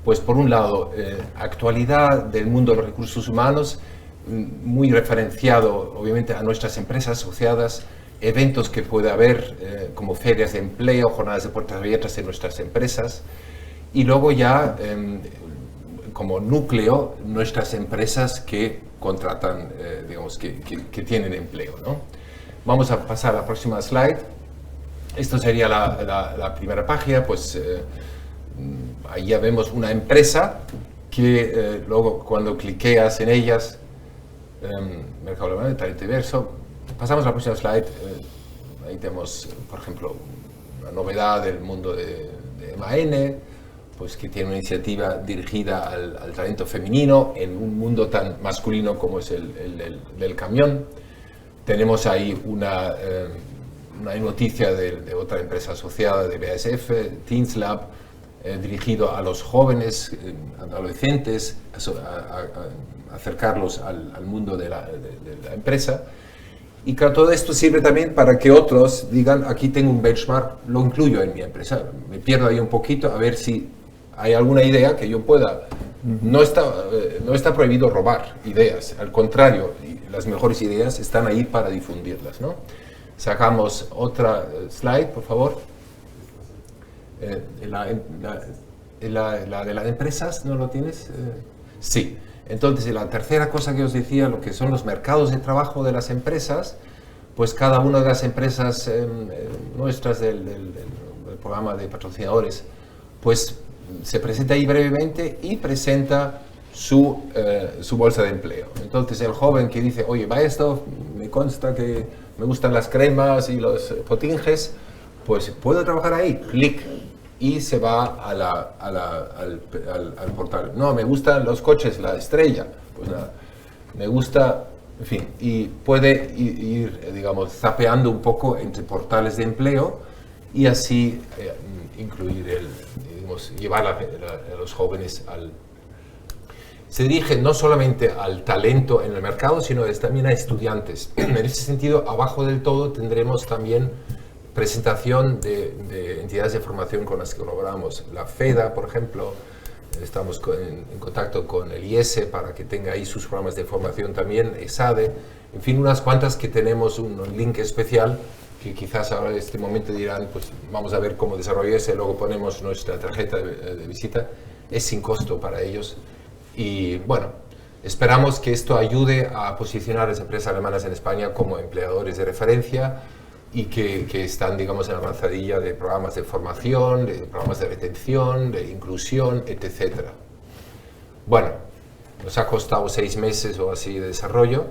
Speaker 1: pues por un lado, actualidad del mundo de los recursos humanos, muy referenciado obviamente a nuestras empresas asociadas, eventos que puede haber como ferias de empleo, jornadas de puertas abiertas en nuestras empresas, y luego ya como núcleo nuestras empresas que contratan, digamos, que tienen empleo, ¿no? Vamos a pasar a la próxima slide. Esto sería la primera página, pues ahí ya vemos una empresa que luego cuando cliqueas en ellas, Mercado Laboral, Talento Diverso, pasamos a la próxima slide, ahí tenemos, por ejemplo, una novedad del mundo de MAN, pues que tiene una iniciativa dirigida al talento femenino en un mundo tan masculino como es el del camión. Tenemos ahí una noticia de otra empresa asociada de BASF, Teens Lab, dirigido a los jóvenes, adolescentes, a acercarlos al mundo de la empresa. Y claro, todo esto sirve también para que otros digan, aquí tengo un benchmark, lo incluyo en mi empresa. Me pierdo ahí un poquito a ver si hay alguna idea que yo pueda. No está prohibido robar ideas, al contrario, las mejores ideas están ahí para difundirlas, ¿no? Sacamos otra slide, por favor. La de las empresas, ¿no lo tienes? Sí. Entonces, la tercera cosa que os decía, lo que son los mercados de trabajo de las empresas, pues cada una de las empresas nuestras del programa de patrocinadores, pues se presenta ahí brevemente y presenta su bolsa de empleo. Entonces, el joven que dice, oye, va esto, me consta que me gustan las cremas y los potinges, pues puedo trabajar ahí, clic, y se va al portal. No, me gustan los coches, la Estrella, pues nada, me gusta, en fin, y puede ir digamos, zapeando un poco entre portales de empleo y así incluir llevar a los jóvenes se dirige no solamente al talento en el mercado, sino también a estudiantes. En ese sentido, abajo del todo tendremos también presentación de entidades de formación con las que colaboramos. La FEDA, por ejemplo, estamos en contacto con el IESE para que tenga ahí sus programas de formación también, ESADE, en fin, unas cuantas que tenemos un link especial que quizás ahora en este momento dirán, pues vamos a ver cómo desarrollarse, luego ponemos nuestra tarjeta de visita, es sin costo para ellos. Y bueno, esperamos que esto ayude a posicionar a las empresas alemanas en España como empleadores de referencia y que están, digamos, en la avanzadilla de programas de formación, de programas de retención, de inclusión, etc. Bueno, nos ha costado 6 meses o así de desarrollo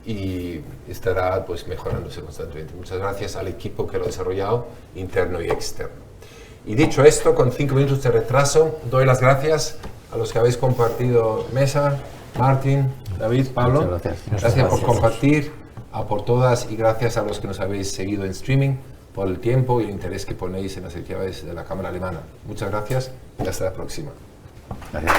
Speaker 1: y estará pues mejorándose constantemente. Muchas gracias al equipo que lo ha desarrollado, interno y externo. Y dicho esto, con 5 minutos de retraso, doy las gracias a los que habéis compartido mesa, Martín, David, Pablo.
Speaker 3: Muchas gracias.
Speaker 1: Gracias por compartir, a por todas, y gracias a los que nos habéis seguido en streaming por el tiempo y el interés que ponéis en las actividades de la Cámara Alemana. Muchas gracias y hasta la próxima.
Speaker 3: Gracias.